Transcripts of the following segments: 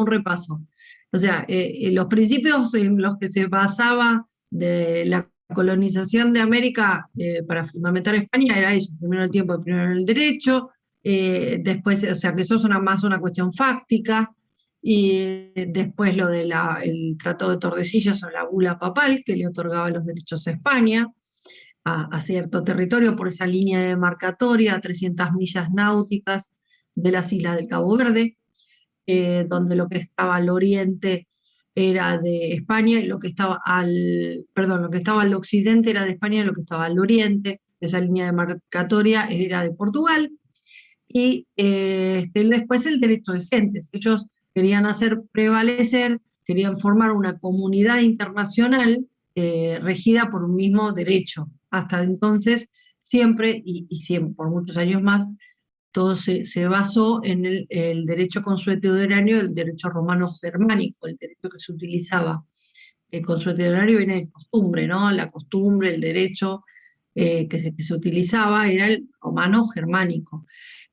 un repaso. O sea, los principios en los que se basaba de la colonización de América para fundamentar España era eso: primero el tiempo, primero el derecho, después, o sea, que eso es más una cuestión fáctica, y después lo del Tratado de Tordesillas o la bula papal, que le otorgaba los derechos a España, a cierto territorio por esa línea demarcatoria, a 300 millas náuticas de las islas del Cabo Verde, donde lo que estaba al oriente era de España y lo que estaba lo que estaba al occidente era de España y lo que estaba al oriente, esa línea demarcatoria era de Portugal. Y después el derecho de gentes. Ellos querían hacer prevalecer, querían formar una comunidad internacional regida por un mismo derecho. Hasta entonces, siempre, y siempre, por muchos años más, todo se basó en el derecho consuetudinario, el derecho romano germánico, el derecho que se utilizaba. El consuetudinario viene de costumbre, ¿no? La costumbre, el derecho que se utilizaba era el romano germánico.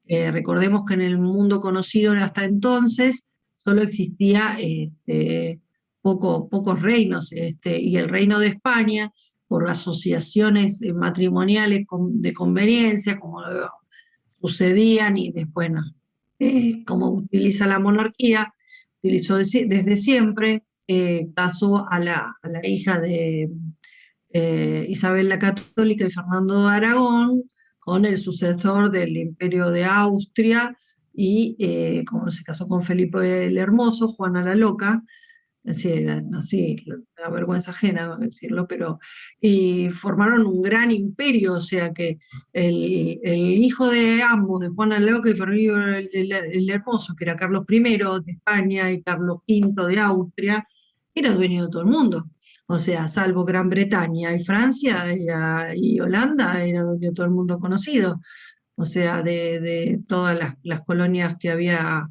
Recordemos que en el mundo conocido hasta entonces solo existía pocos reinos, y el reino de España, por asociaciones matrimoniales de conveniencia, como sucedían, y después, no, como utiliza la monarquía, utilizó desde siempre, casó a la hija de Isabel la Católica y Fernando de Aragón con el sucesor del Imperio de Austria, y como se casó con Felipe el Hermoso, Juana la Loca, así, da vergüenza ajena decirlo, pero y formaron un gran imperio. O sea que el hijo de ambos, de Juana la Loca y Felipe el Hermoso, que era Carlos I de España y Carlos V de Austria, era dueño de todo el mundo. O sea, salvo Gran Bretaña y Francia y Holanda, era dueño de todo el mundo conocido. O sea, de todas las colonias que había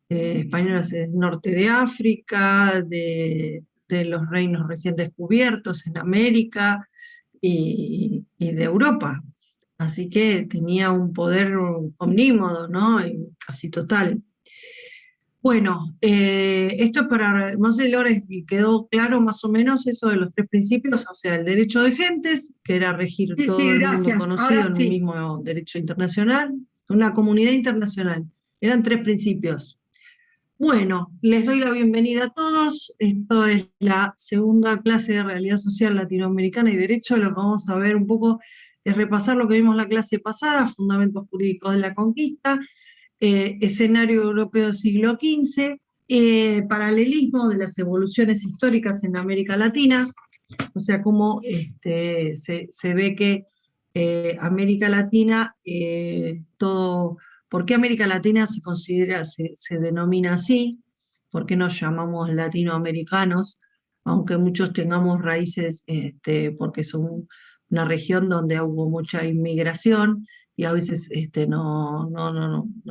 españolas en el norte de África, de los reinos recién descubiertos en América y de Europa. Así que tenía un poder omnímodo, ¿no? Y casi total. Bueno, esto es para, no sé, Lore, si quedó claro más o menos eso de los tres principios. O sea, el derecho de gentes, que era regir Sí, todo sí, el mundo gracias. Ahora conocido en un sí. mismo derecho internacional, una comunidad internacional. Eran tres principios. Bueno, les doy la bienvenida a todos. Esto es la segunda clase de Realidad Social Latinoamericana y Derecho. Lo que vamos a ver un poco es repasar lo que vimos en la clase pasada: fundamentos jurídicos de la conquista, escenario europeo del siglo XV, paralelismo de las evoluciones históricas en América Latina. O sea, cómo se ve que América Latina, ¿por qué América Latina se considera, se denomina así? ¿Por qué nos llamamos latinoamericanos? Aunque muchos tengamos raíces, porque son una región donde hubo mucha inmigración, y a veces no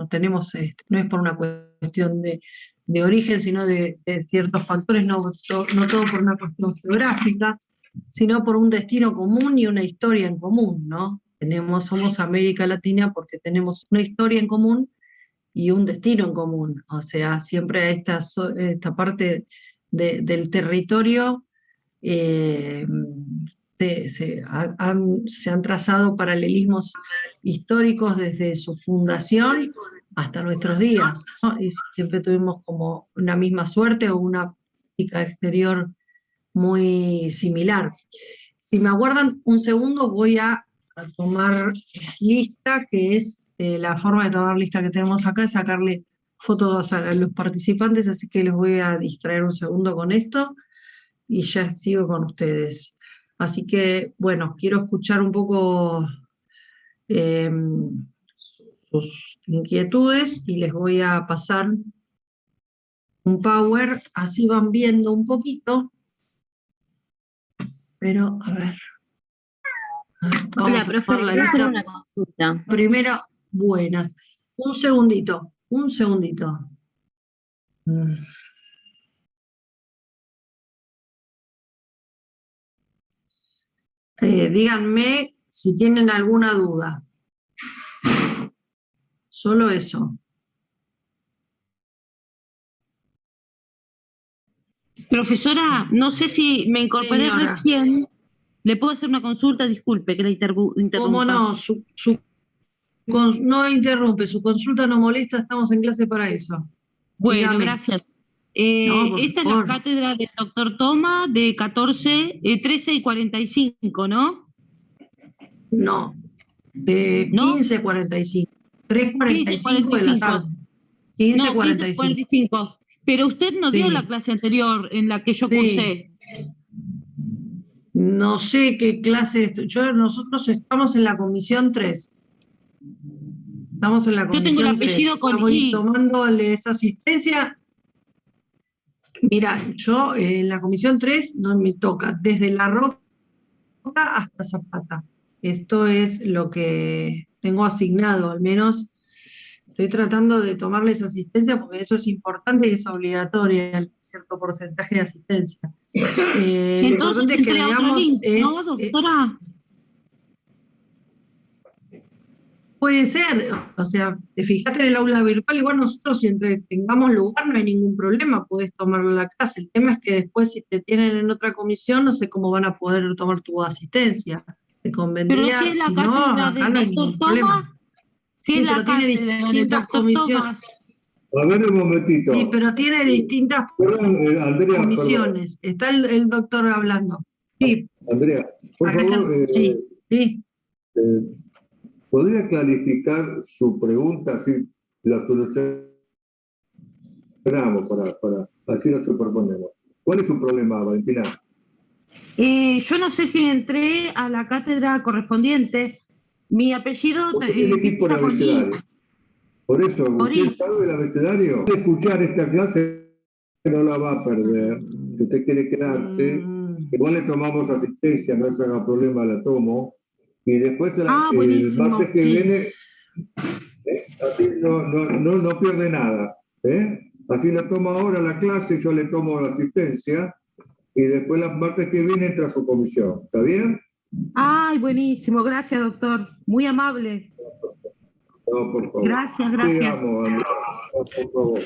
tenemos, no es por una cuestión de origen, sino de ciertos factores, no todo por una cuestión geográfica, sino por un destino común y una historia en común, ¿no? Somos América Latina porque tenemos una historia en común y un destino en común. O sea, siempre esta parte del territorio, eh, se han trazado paralelismos históricos desde su fundación hasta nuestros días, ¿no? Y siempre tuvimos como una misma suerte o una política exterior muy similar. Si me aguardan un segundo, voy a tomar lista, que es la forma de tomar lista que tenemos acá, es sacarle fotos a los participantes, así que les voy a distraer un segundo con esto y ya sigo con ustedes. Así que, bueno, quiero escuchar un poco eh, sus inquietudes y les voy a pasar un power, así van viendo un poquito, pero a ver. Hola, Vamos a profe, tomar le la quiero hacer lista una consulta. primero. Buenas. Un segundito, un segundito. Mm. Díganme si tienen alguna duda. Solo eso. Profesora, no sé si me incorporé Señora, recién. ¿Le puedo hacer una consulta? Disculpe que la cómo interrumpa. no, no interrumpe, su consulta no molesta, estamos en clase para eso. Bueno, Dígame. gracias. No, por Esta es la favor. cátedra del doctor Toma de 13 y 45, ¿no? No, de ¿No? 15:45. 3:45 de la 15:45. tarde. quince No, cuarenta y cinco. 15:45. Pero usted no dio la Sí, clase anterior en la que yo sí. cursé. No sé qué clase nosotros estamos en la comisión 3. Estamos en la Yo tengo el comisión 3. apellido con Estamos I. tomándoles asistencia. Mira, yo en la comisión 3 no me toca desde La Roca hasta Zapata. Esto es lo que tengo asignado, al menos estoy tratando de tomarles asistencia porque eso es importante y es obligatorio, el cierto porcentaje de asistencia. Lo Entonces importante es que entré a otro veamos, link, ¿no, doctora? puede ser, o sea, te fijaste en el aula virtual, igual nosotros si tengamos lugar no hay ningún problema, puedes tomarlo en la clase. El tema es que después si te tienen en otra comisión, no sé cómo van a poder tomar tu asistencia. Te Pero si convendría, es la si no, cátedra acá del no hay doctor ningún problema. Thomas, si es Sí, la pero tiene cátedra del distintas doctor comisiones. Thomas. A ver un Sí, momentito. pero tiene distintas Perdón, Andrea, perdón. comisiones. Está el doctor hablando. Sí, Andrea, por acá favor, sí, sí. eh, ¿podría clarificar su pregunta? Así la solucionamos así la superponemos. ¿Cuál es su problema, Valentina? Yo no sé si entré a la cátedra correspondiente. Mi apellido Usted tiene que ir por empieza con I. abecedario. Por eso, Por I. usted sabe el abecedario. Escuchar esta clase no la va a perder. Si usted quiere quedarse, igual le tomamos asistencia, no se haga problema, la tomo. Y después Ah, el martes buenísimo. que Sí, viene, así no pierde nada. Así la toma ahora la clase, yo le tomo la asistencia, y después el martes que viene entra a su comisión. ¿Está bien? Ay, buenísimo. Gracias, doctor. Muy amable. No, por favor. Gracias, gracias. Sigamos, Andrea, por favor.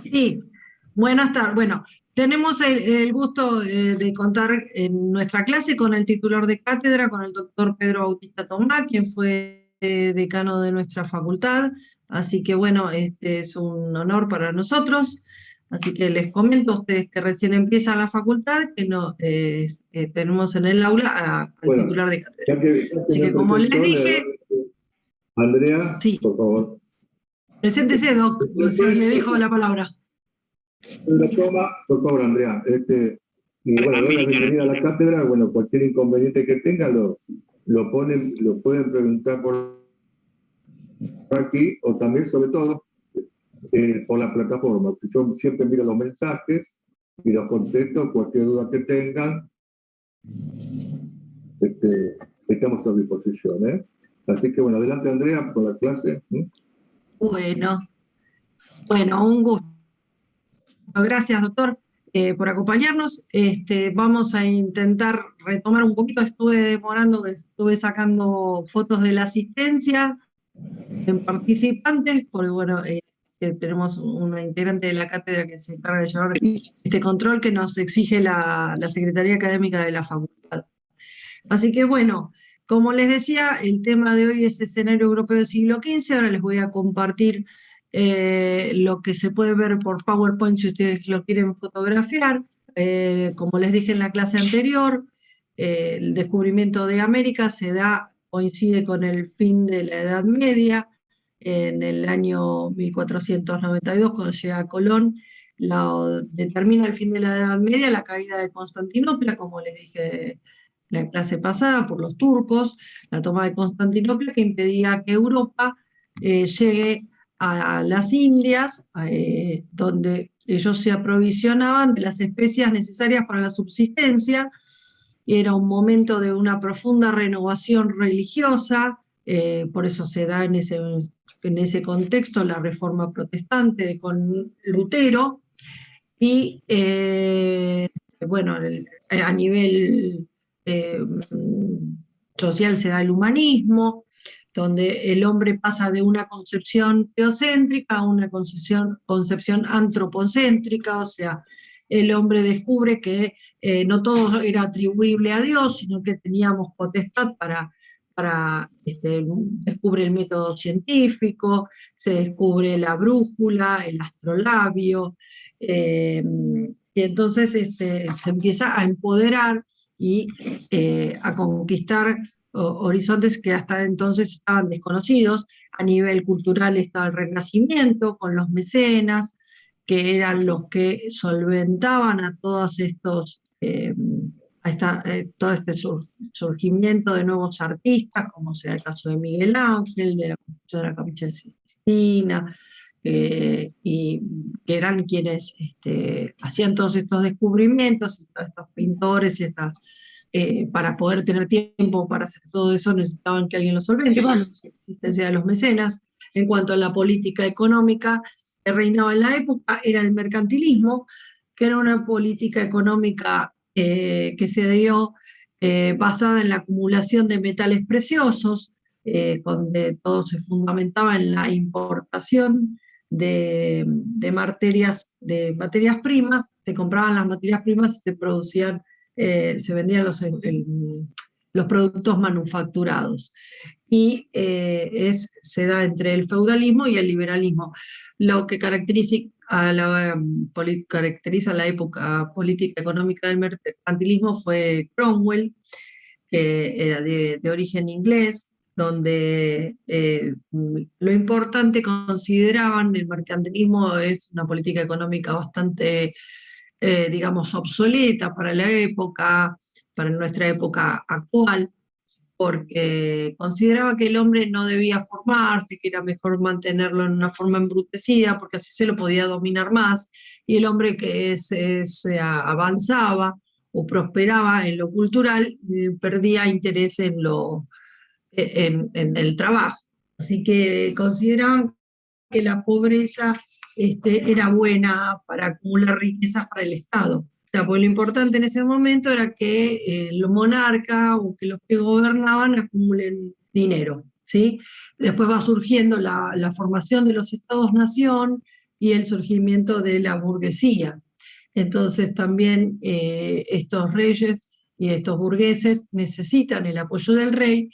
sí. Buenas tardes. Bueno, tenemos el gusto de contar en nuestra clase con el titular de cátedra, con el doctor Pedro Bautista Tomá, quien fue decano de nuestra facultad. Así que bueno, este es un honor para nosotros. Así que les comento a ustedes que recién empiezan la facultad, que no tenemos en el aula al Bueno, titular de cátedra. ya que Así me que como les presentó, dije, Andrea, sí, por favor. preséntese, doc, se le dejo la palabra. La toma, por favor, Andrea. Y bueno, doy la bienvenida a la cátedra. Bueno, cualquier inconveniente que tenga lo pueden preguntar por aquí, o también, sobre todo, por la plataforma. Yo siempre miro los mensajes y los contesto, cualquier duda que tengan, estamos a disposición. Así que bueno, adelante, Andrea, por la clase. Bueno, un gusto. Gracias, doctor, por acompañarnos. Vamos a intentar retomar un poquito. Estuve demorando, estuve sacando fotos de la asistencia en participantes, porque bueno, tenemos una integrante de la cátedra que se encarga de llevar este control que nos exige la Secretaría Académica de la Facultad. Así que bueno, como les decía, el tema de hoy es escenario europeo del siglo XV. Ahora les voy a compartir lo que se puede ver por PowerPoint si ustedes lo quieren fotografiar. Como les dije en la clase anterior, el descubrimiento de América coincide con el fin de la Edad Media, en el año 1492, cuando llega Colón, determina el fin de la Edad Media, la caída de Constantinopla, como les dije la clase pasada, por los turcos, la toma de Constantinopla, que impedía que Europa llegue a las Indias, donde ellos se aprovisionaban de las especias necesarias para la subsistencia. Era un momento de una profunda renovación religiosa, por eso se da en ese contexto la reforma protestante con Lutero, y bueno, a nivel social se da el humanismo, donde el hombre pasa de una concepción teocéntrica a una concepción antropocéntrica, o sea, el hombre descubre que no todo era atribuible a Dios, sino que teníamos potestad descubre el método científico, se descubre la brújula, el astrolabio, y entonces se empieza a empoderar y a conquistar horizontes que hasta entonces estaban desconocidos. A nivel cultural estaba el Renacimiento, con los mecenas, que eran los que solventaban a todos estos, todo este surgimiento de nuevos artistas, como será el caso de Miguel Ángel, de la Capilla Sixtina, y que eran quienes hacían todos estos descubrimientos, y todos estos pintores, para poder tener tiempo para hacer todo eso necesitaban que alguien lo solvente, por eso la existencia de los mecenas. En cuanto a la política económica que reinaba en la época, era el mercantilismo, que era una política económica que se dio basada en la acumulación de metales preciosos, donde todo se fundamentaba en la importación de materias primas. Se compraban las materias primas y se producían, se vendían los productos manufacturados. Y se da entre el feudalismo y el liberalismo. Lo que caracteriza la época política económica del mercantilismo fue Cromwell, que era de origen inglés, donde lo importante consideraban, el mercantilismo es una política económica bastante, digamos, obsoleta para la época, para nuestra época actual, porque consideraba que el hombre no debía formarse, que era mejor mantenerlo en una forma embrutecida, porque así se lo podía dominar más, y el hombre que se avanzaba o prosperaba en lo cultural, perdía interés en el trabajo. Así que consideraban que la pobreza era buena para acumular riquezas para el Estado. O sea, pues lo importante en ese momento era que el monarca o que los que gobernaban acumulen dinero, ¿sí? Después va surgiendo la formación de los estados-nación y el surgimiento de la burguesía. Entonces también estos reyes y estos burgueses necesitan el apoyo del rey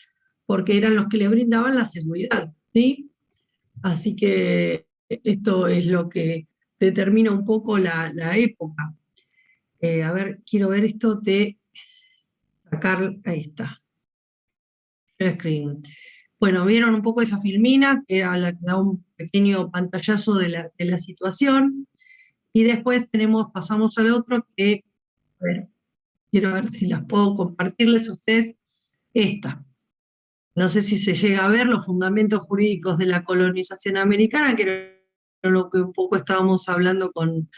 porque eran los que le brindaban la seguridad, ¿sí? Así que esto es lo que determina un poco la época. A ver, quiero ver esto de sacar, ahí está. Screen. Bueno, vieron un poco esa filmina, que era la que da un pequeño pantallazo de la situación, y después pasamos al otro que, a ver, quiero ver si las puedo compartirles a ustedes, esta. No sé si se llega a ver los fundamentos jurídicos de la colonización americana, que era lo que un poco estábamos hablando con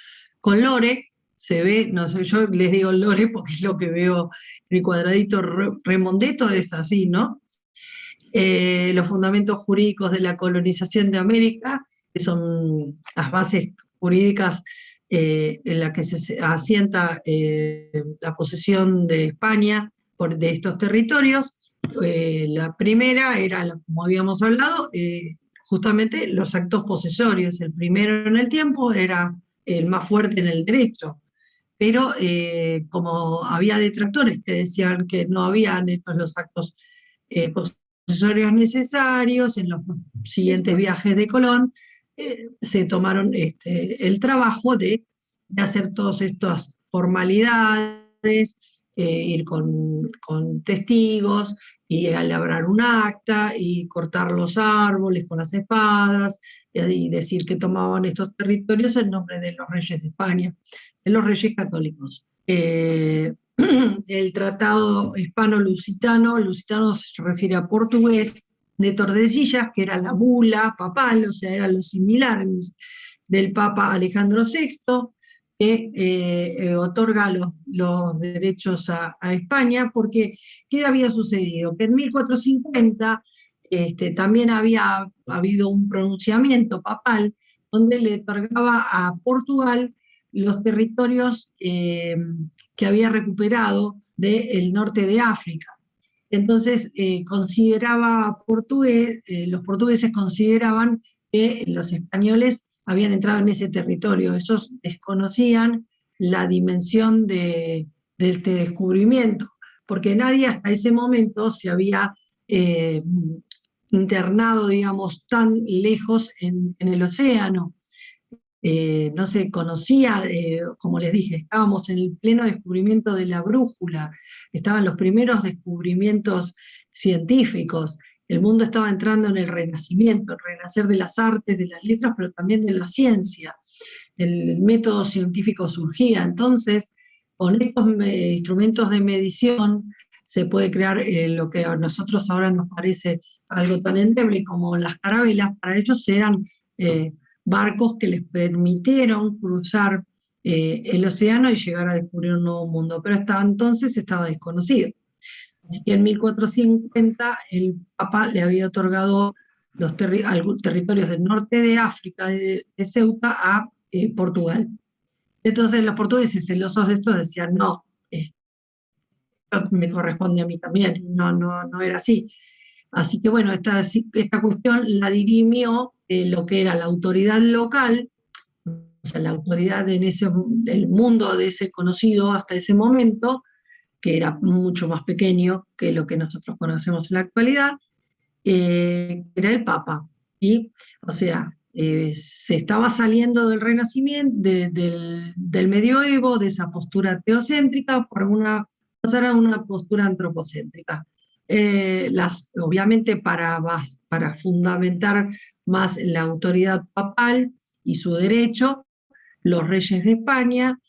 Lore. Se ve, no sé, yo les digo Lore porque es lo que veo en el cuadradito Remondeto, es así, ¿no? Los fundamentos jurídicos de la colonización de América, que son las bases jurídicas en las que se asienta la posesión de España de estos territorios. La primera era, como habíamos hablado, justamente los actos posesorios. El primero en el tiempo era el más fuerte en el derecho, pero como había detractores que decían que no habían estos los actos posesorios necesarios, en los siguientes viajes de Colón se tomaron el trabajo de hacer todas estas formalidades, ir con testigos, y a labrar un acta, y cortar los árboles con las espadas, y decir que tomaban estos territorios en nombre de los reyes de España, de los reyes católicos. El tratado hispano-lusitano, lusitano se refiere a portugués, de Tordesillas, que era la bula papal, o sea, era lo similar del Papa Alejandro VI, que otorga los derechos a España, porque ¿qué había sucedido? Que en 1450 también había habido un pronunciamiento papal donde le otorgaba a Portugal los territorios que había recuperado del norte de África. Entonces, los portugueses consideraban que los españoles habían entrado en ese territorio. Ellos desconocían la dimensión de este descubrimiento, porque nadie hasta ese momento se había internado, digamos, tan lejos en el océano. No se conocía, como les dije, estábamos en el pleno descubrimiento de la brújula, estaban los primeros descubrimientos científicos, el mundo estaba entrando en el renacimiento, el renacer de las artes, de las letras, pero también de la ciencia. El método científico surgía, entonces con estos instrumentos de medición se puede crear lo que a nosotros ahora nos parece algo tan endeble como las carabelas. Para ellos eran barcos que les permitieron cruzar el océano y llegar a descubrir un nuevo mundo, pero hasta entonces estaba desconocido. Así que en 1450 el Papa le había otorgado los territorios del norte de África, de Ceuta, a Portugal. Entonces los portugueses, celosos de esto, decían, no, esto me corresponde a mí también, no era así. Así que bueno, esta cuestión la dirimió lo que era la autoridad local, o sea, la autoridad del mundo de ese conocido hasta ese momento, que era mucho más pequeño que lo que nosotros conocemos en la actualidad, era el Papa. ¿Sí? O sea, se estaba saliendo del Renacimiento, del medioevo, de esa postura teocéntrica, pasar a una postura antropocéntrica. Obviamente para fundamentar más la autoridad papal y su derecho, los reyes de España,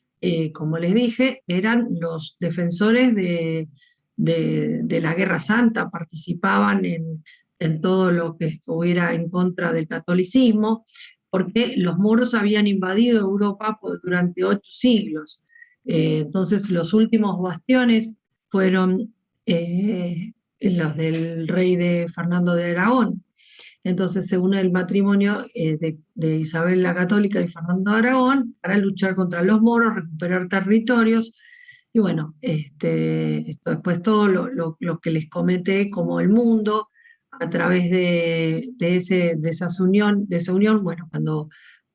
como les dije, eran los defensores de la Guerra Santa, participaban en todo lo que estuviera en contra del catolicismo, porque los moros habían invadido Europa durante 8 siglos. Entonces los últimos bastiones fueron los del rey de Fernando de Aragón. Entonces, según el matrimonio de Isabel la Católica y Fernando de Aragón, para luchar contra los moros, recuperar territorios, y bueno, esto después todo lo que les comenté como el mundo, a través de esa unión, bueno, cuando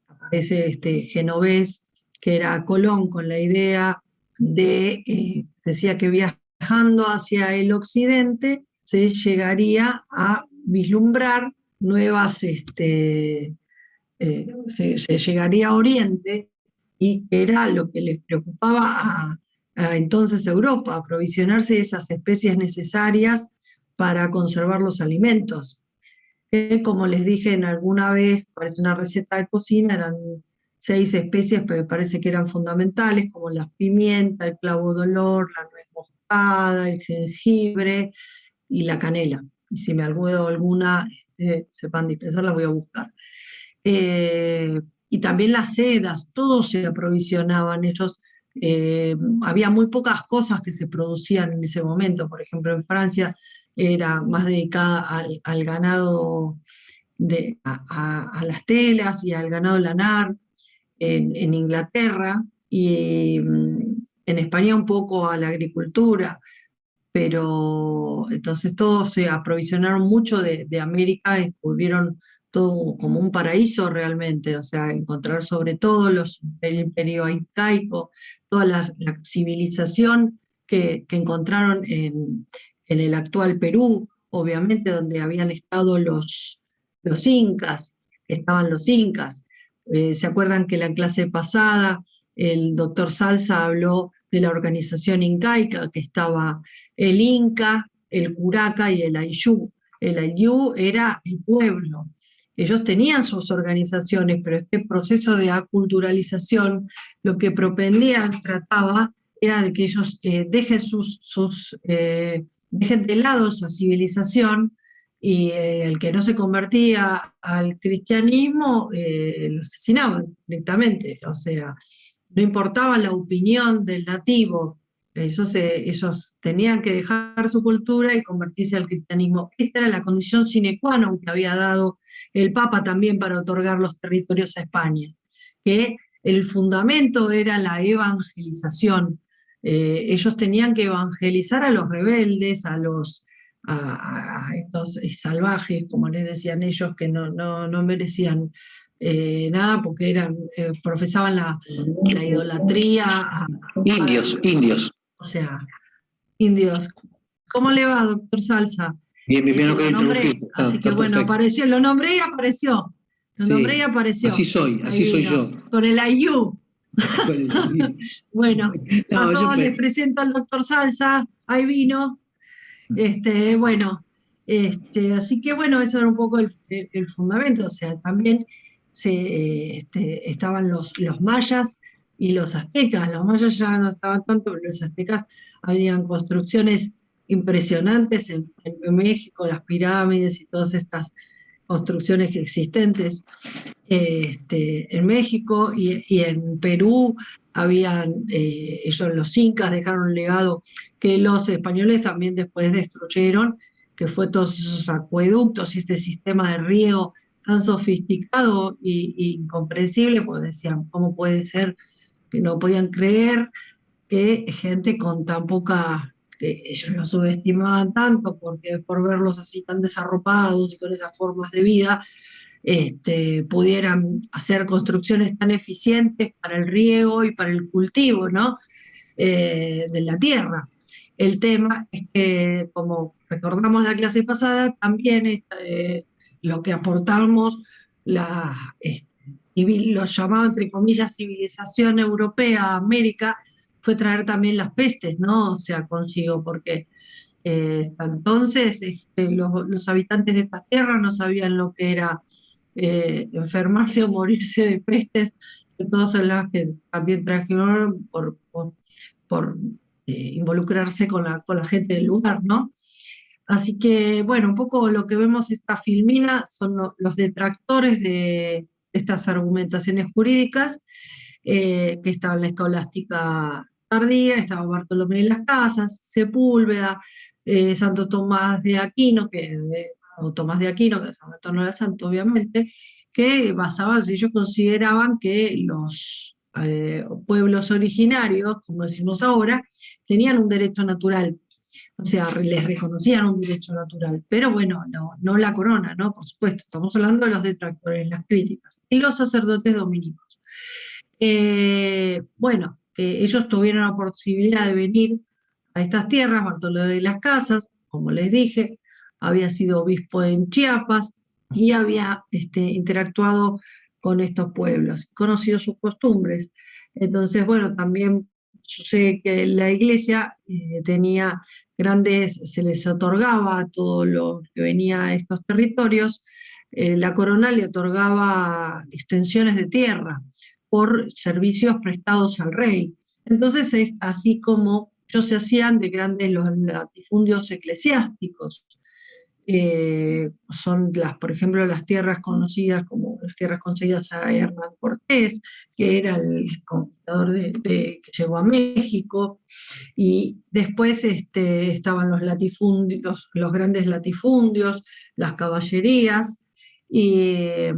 aparece Genovés, que era Colón, con la idea decía que viajando hacia el occidente se llegaría a vislumbrar nuevas, se llegaría a Oriente, y que era lo que les preocupaba a entonces Europa, aprovisionarse de esas especies necesarias para conservar los alimentos. Como les dije en alguna vez, parece una receta de cocina, eran 6 especies, pero me parece que eran fundamentales, como la pimienta, el clavo de olor, la nuez moscada, el jengibre y la canela. Y si me acuerdo alguna, sepan dispensarla, voy a buscar. Y también las sedas, todos se aprovisionaban. Ellos, había muy pocas cosas que se producían en ese momento. Por ejemplo, en Francia era más dedicada al ganado, a las telas y al ganado lanar. En Inglaterra, y en España un poco a la agricultura, pero entonces todos se aprovisionaron mucho de América, descubrieron todo como un paraíso realmente, o sea, encontrar sobre todo el imperio incaico, toda la civilización que encontraron en el actual Perú, obviamente donde habían estado los incas, estaban los incas. ¿Se acuerdan que la clase pasada el doctor Salsa habló de la organización incaica, que estaba el Inca, el Curaca y el Ayllu? El Ayllu era el pueblo. Ellos tenían sus organizaciones, pero este proceso de aculturalización lo que trataba era de que ellos dejen de lado esa civilización, y el que no se convertía al cristianismo lo asesinaban directamente. O sea, no importaba la opinión del nativo, ellos tenían que dejar su cultura y convertirse al cristianismo. Esta era la condición sine qua non que había dado el Papa también para otorgar los territorios a España, que el fundamento era la evangelización. Ellos tenían que evangelizar a los rebeldes, a estos salvajes, como les decían ellos, que no merecían nada, porque profesaban la idolatría a Indios. o sea, indios. ¿Cómo le va, doctor Salsa? Bien, Ese no que lo nombré, interrumpiste. así que bueno, apareció, lo nombré y apareció. Lo nombré y apareció. Así soy yo. Con el IU. Bueno, No, a todos les presento al doctor Salsa, ahí vino. Bueno, así que bueno, eso era un poco el fundamento, o sea, también estaban los mayas y los aztecas. Los mayas ya no estaban tanto, pero los aztecas habían construcciones impresionantes en México, las pirámides y todas estas construcciones existentes en México y en Perú ellos los incas dejaron un legado que los españoles también después destruyeron, que fue todos esos acueductos y este sistema de riego tan sofisticado e incomprensible, pues decían, ¿cómo puede ser? Que no podían creer que gente con tan poca, que ellos los subestimaban tanto porque por verlos así tan desarropados y con esas formas de vida, pudieran hacer construcciones tan eficientes para el riego y para el cultivo, ¿no? De la tierra. El tema es que, como recordamos la clase pasada, también lo que aportamos, lo llamado entre comillas civilización europea a América, fue traer también las pestes, ¿no? O sea, consigo, porque hasta entonces los habitantes de estas tierras no sabían lo que era enfermarse o morirse de pestes, que todas son las que también trajeron por involucrarse con la gente del lugar, ¿no? Así que, bueno, un poco lo que vemos esta filmina son los detractores de estas argumentaciones jurídicas, que estaba en la escolástica tardía, estaba Bartolomé de las Casas, Sepúlveda, Santo Tomás de Aquino, o Tomás de Aquino, que en ese momento no era santo, obviamente, que ellos consideraban que los pueblos originarios, como decimos ahora, tenían un derecho natural, o sea, les reconocían un derecho natural, pero bueno, no la corona, ¿no? Por supuesto, estamos hablando de los detractores, las críticas, y los sacerdotes dominicos. Bueno, ellos tuvieron la posibilidad de venir a estas tierras. Bartolomé de las Casas, como les dije, había sido obispo en Chiapas y había interactuado con estos pueblos, conocido sus costumbres. Entonces, bueno, también sucede que la iglesia tenía se les otorgaba a todo lo que venía a estos territorios, la corona le otorgaba extensiones de tierra por servicios prestados al rey. Entonces es así como ellos se hacían de grandes los latifundios eclesiásticos. Son por ejemplo, las tierras conocidas como las tierras concedidas a Hernán Cortés, que era el conquistador que llegó a México, y después estaban los latifundios, los grandes latifundios, las caballerías, que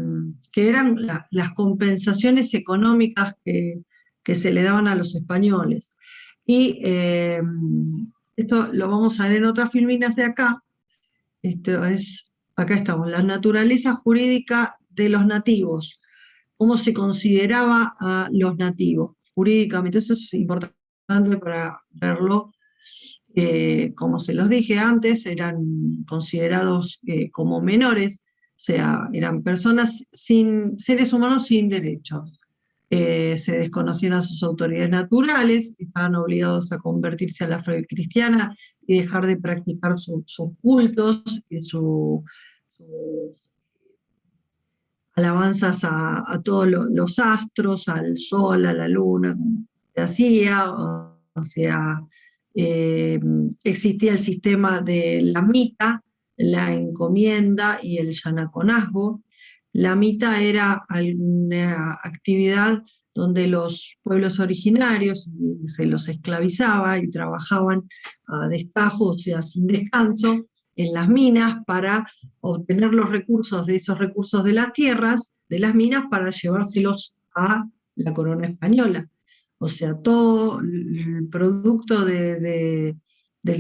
eran las compensaciones económicas que se le daban a los españoles. Y esto lo vamos a ver en otras filminas de acá. Acá estamos, la naturaleza jurídica de los nativos, cómo se consideraba a los nativos jurídicamente. Eso es importante para verlo. Como se los dije antes, eran considerados como menores, o sea, eran personas seres humanos sin derechos. Se desconocían a sus autoridades naturales, estaban obligados a convertirse a la fe cristiana y dejar de practicar sus cultos y sus alabanzas a todos los astros, al sol, a la luna, como se hacía. O sea, existía el sistema de la mita, la encomienda y el yanaconazgo. La mita era una actividad donde los pueblos originarios se los esclavizaba y trabajaban a destajo, o sea, sin descanso, en las minas para obtener los recursos de esos recursos de las tierras, de las minas, para llevárselos a la corona española. O sea, todo el producto del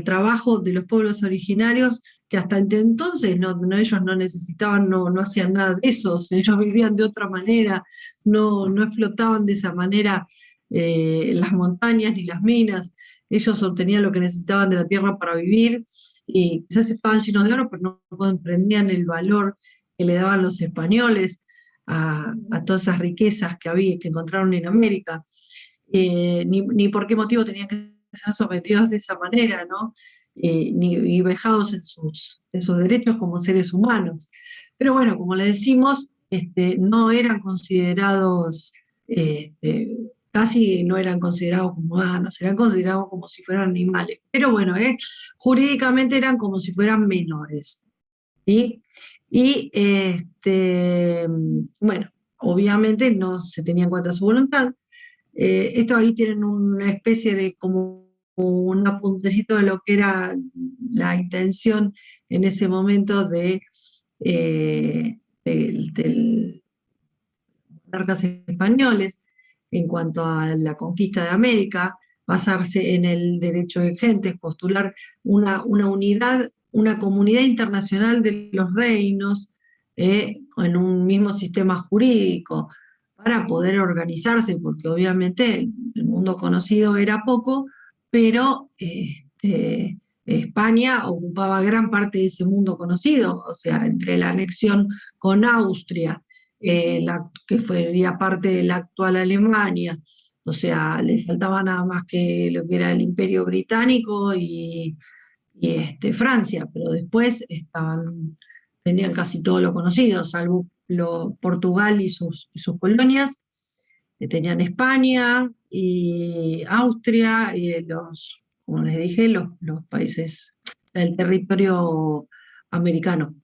trabajo de los pueblos originarios que hasta entonces ellos no necesitaban, no hacían nada de eso, o sea, ellos vivían de otra manera, no explotaban de esa manera las montañas ni las minas, ellos obtenían lo que necesitaban de la tierra para vivir, y quizás estaban llenos de oro, pero no comprendían el valor que le daban los españoles a todas esas riquezas que encontraron en América, ni por qué motivo tenían que ser sometidos de esa manera, ¿no? Ni vejados en sus derechos como seres humanos. Pero bueno, como le decimos, no eran considerados, casi no eran considerados como humanos, eran considerados como si fueran animales. Pero bueno, jurídicamente eran como si fueran menores, ¿sí? Y bueno, obviamente no se tenía en cuenta su voluntad. Esto ahí tienen una especie de como un apuntecito de lo que era la intención en ese momento del monarcas españoles en cuanto a la conquista de América, basarse en el derecho de gentes, postular una unidad, una comunidad internacional de los reinos en un mismo sistema jurídico para poder organizarse, porque obviamente el mundo conocido era poco, pero España ocupaba gran parte de ese mundo conocido, o sea, entre la anexión con Austria, que sería parte de la actual Alemania, o sea, le faltaba nada más que lo que era el Imperio Británico y Francia, pero después tenían casi todo lo conocido, salvo Portugal y sus colonias, tenían España y Austria y como les dije, los países del territorio americano.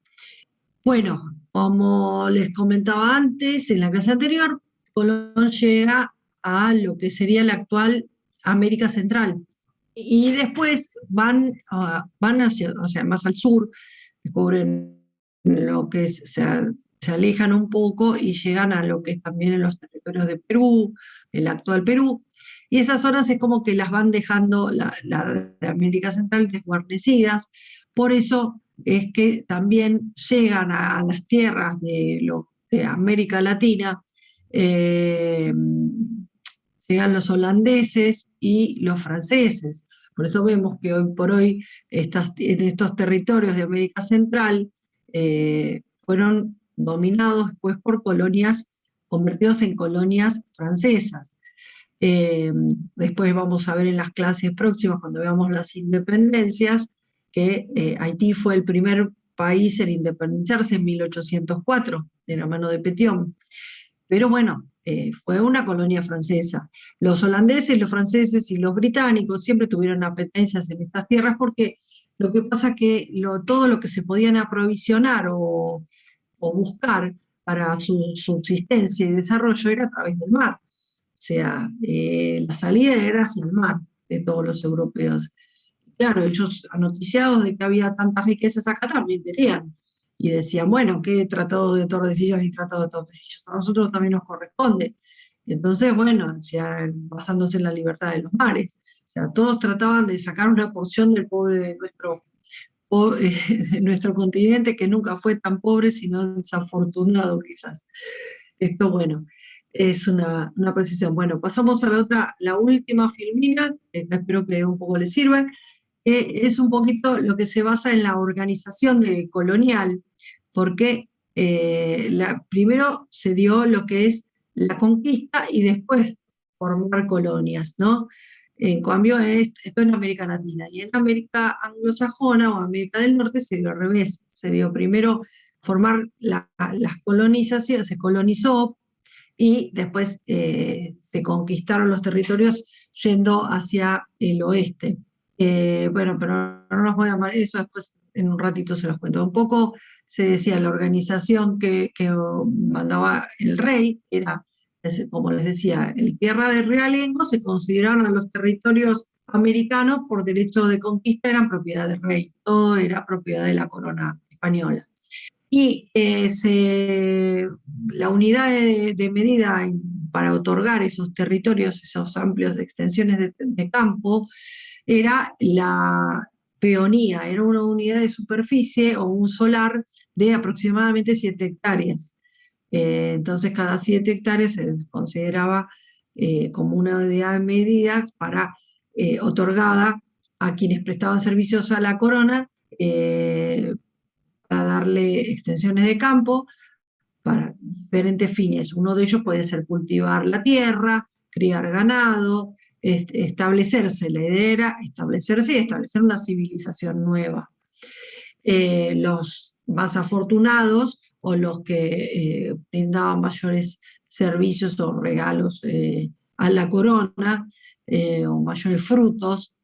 Bueno, como les comentaba antes, en la clase anterior, Colón llega a lo que sería la actual América Central. Y después van hacia más al sur, descubren lo que se alejan un poco y llegan a lo que es también en los territorios de Perú, el actual Perú. Y esas zonas es como que las van dejando la de América Central desguarnecidas. Por eso es que también llegan a las tierras de América Latina, llegan los holandeses y los franceses. Por eso vemos que hoy por hoy en estos territorios de América Central fueron dominados después por colonias, convertidos en colonias francesas. Después vamos a ver en las clases próximas, cuando veamos las independencias, que Haití fue el primer país en independizarse en 1804, de la mano de Petion. Pero bueno, fue una colonia francesa. Los holandeses, los franceses y los británicos siempre tuvieron apetencias en estas tierras porque lo que pasa es que todo lo que se podían aprovisionar o buscar para su subsistencia y desarrollo era a través del mar. O sea, la salida era hacia el mar de todos los europeos. Claro, ellos anoticiados de que había tantas riquezas acá también querían. Y decían, bueno, ¿qué tratado de Tordesillas ni tratado de Tordesillas? A nosotros también nos corresponde. Y entonces, bueno, basándose en la libertad de los mares. O sea, todos trataban de sacar una porción del pobre de nuestro continente, que nunca fue tan pobre, sino desafortunado quizás. Esto, bueno, es una precisión. Bueno, pasamos a la última filmina, que espero que un poco les sirva. Es un poquito lo que se basa en la organización colonial, porque primero se dio lo que es la conquista y después formar colonias, ¿no? En cambio, esto en América Latina. Y en América anglosajona o América del Norte se dio al revés. Se dio primero formar las colonizaciones, se colonizó y después se conquistaron los territorios yendo hacia el oeste. Bueno, pero no los voy a llamar eso, después en un ratito se los cuento. Un poco se decía la organización que mandaba el rey, era, como les decía, el tierra de realengo, se consideraban a los territorios americanos por derecho de conquista, eran propiedad del rey, todo era propiedad de la corona española. Y la unidad de medida para otorgar esos territorios, esas amplias extensiones de campo, era peonía, era una unidad de superficie o un solar de aproximadamente 7 hectáreas. Entonces cada 7 hectáreas se consideraba como una unidad de medida otorgada a quienes prestaban servicios a la corona, para darle extensiones de campo para diferentes fines. Uno de ellos puede ser cultivar la tierra, criar ganado, establecerse. La idea era establecerse y establecer una civilización nueva. Los más afortunados o los que brindaban mayores servicios o regalos a la corona, o mayores frutos,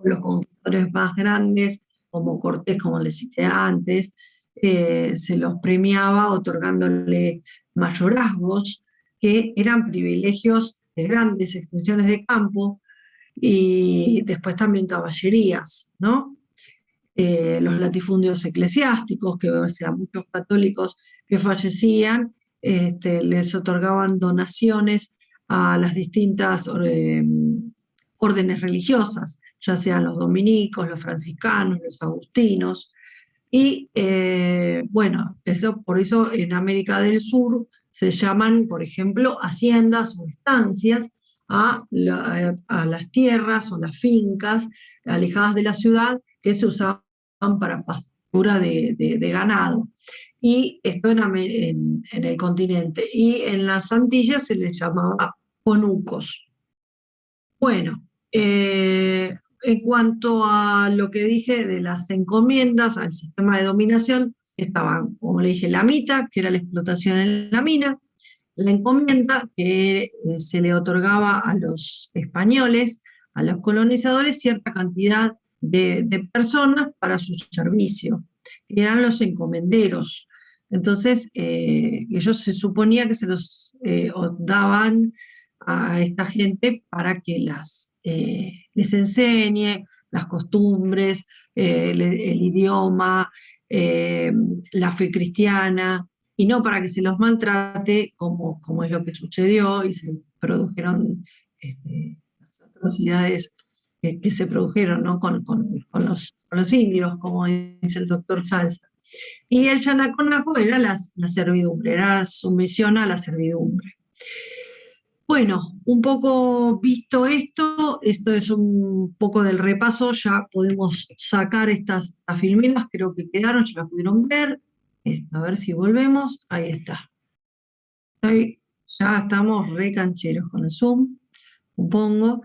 los conquistadores más grandes, como Cortés, como les cité antes, se los premiaba otorgándole mayorazgos, que eran privilegios de grandes extensiones de campo, y después también caballerías, ¿no? Los latifundios eclesiásticos, que o sea, muchos católicos que fallecían, les otorgaban donaciones a las distintas órdenes religiosas, ya sean los dominicos, los franciscanos, los agustinos, y bueno, por eso en América del Sur se llaman, por ejemplo, haciendas o estancias a las tierras o las fincas alejadas de la ciudad que se usaban para pastura de ganado. Y esto en el continente. Y en las Antillas se les llamaba conucos. Bueno, en cuanto a lo que dije de las encomiendas al sistema de dominación, estaban, como le dije, la mita, que era la explotación en la mina, la encomienda, que se le otorgaba a los españoles, a los colonizadores, cierta cantidad de personas para su servicio, que eran los encomenderos. Entonces, ellos se suponía que se los daban a esta gente para que les enseñe las costumbres, el idioma, la fe cristiana, y no para que se los maltrate, como es lo que sucedió, y se produjeron las atrocidades que se produjeron, ¿no? con los indios, como dice el doctor Salsa. Y el chanaconajo era la servidumbre, era la sumisión a la servidumbre. Bueno, un poco visto esto es un poco del repaso, ya podemos sacar estas filminas, creo que quedaron, ya las pudieron ver. A ver si volvemos, ahí está. Ya estamos re cancheros con el Zoom, supongo.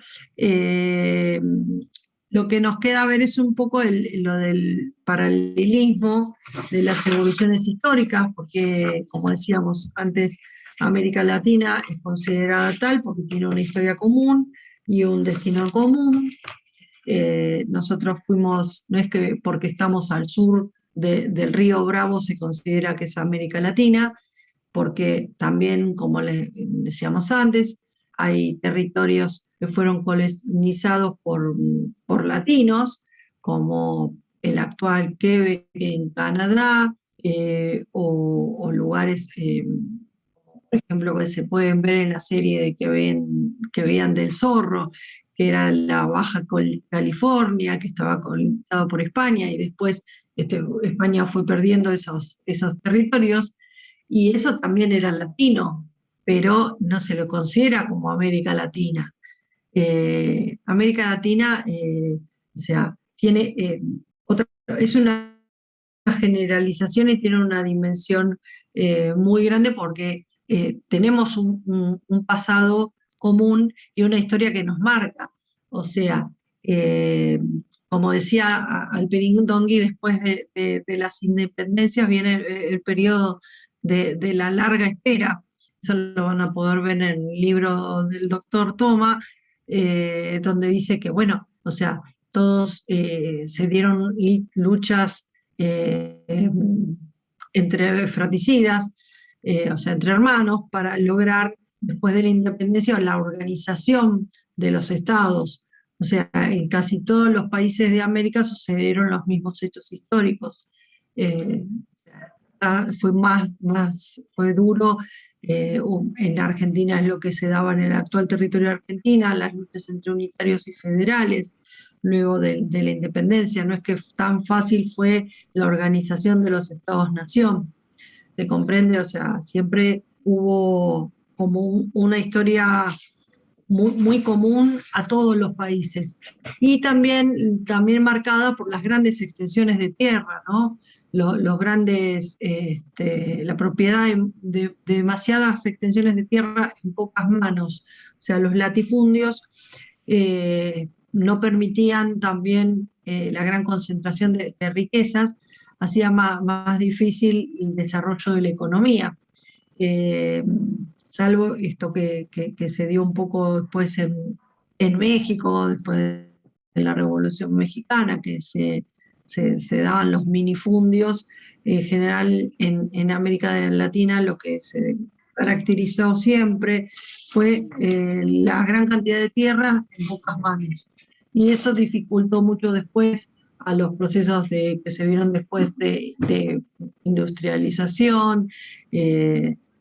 Lo que nos queda ver es un poco lo del paralelismo de las evoluciones históricas, porque, como decíamos antes, América Latina es considerada tal porque tiene una historia común y un destino común. Nosotros fuimos, no es que porque estamos al sur del río Bravo se considera que es América Latina, porque también, como les decíamos antes, hay territorios que fueron colonizados por latinos, como el actual Quebec en Canadá, o lugares, por ejemplo, que se pueden ver en la serie de que veían del Zorro, que era la Baja California, que estaba colonizado por España, y después España fue perdiendo esos territorios, y eso también era latino, pero no se lo considera como América Latina. América Latina, o sea, tiene es una generalización y tiene una dimensión muy grande porque tenemos un pasado común y una historia que nos marca. O sea, como decía Alperín-Dongui, después de las independencias viene el periodo de la larga espera. Eso lo van a poder ver en el libro del doctor Toma, donde dice que, bueno, o sea, todos se dieron luchas entre fratricidas, o sea, entre hermanos, para lograr, después de la independencia, la organización de los estados. O sea, en casi todos los países de América sucedieron los mismos hechos históricos. Fue duro. En la Argentina es lo que se daba en el actual territorio de Argentina, las luchas entre unitarios y federales. luego de la independencia. No es que tan fácil fue la organización de los estados-nación. ¿Se comprende? O sea, siempre hubo como una historia muy común a todos los países. Y también marcada por las grandes extensiones de tierra, ¿no? Los grandes, la propiedad de demasiadas extensiones de tierra en pocas manos. O sea, los latifundios no permitían también la gran concentración de riquezas, hacía más difícil el desarrollo de la economía. Eh, Salvo esto que se dio un poco después en México, después de la Revolución Mexicana, que se daban los minifundios. En general, en América Latina lo que se caracterizó siempre fue la gran cantidad de tierras en pocas manos. Y eso dificultó mucho después a los procesos que se vieron después de industrialización,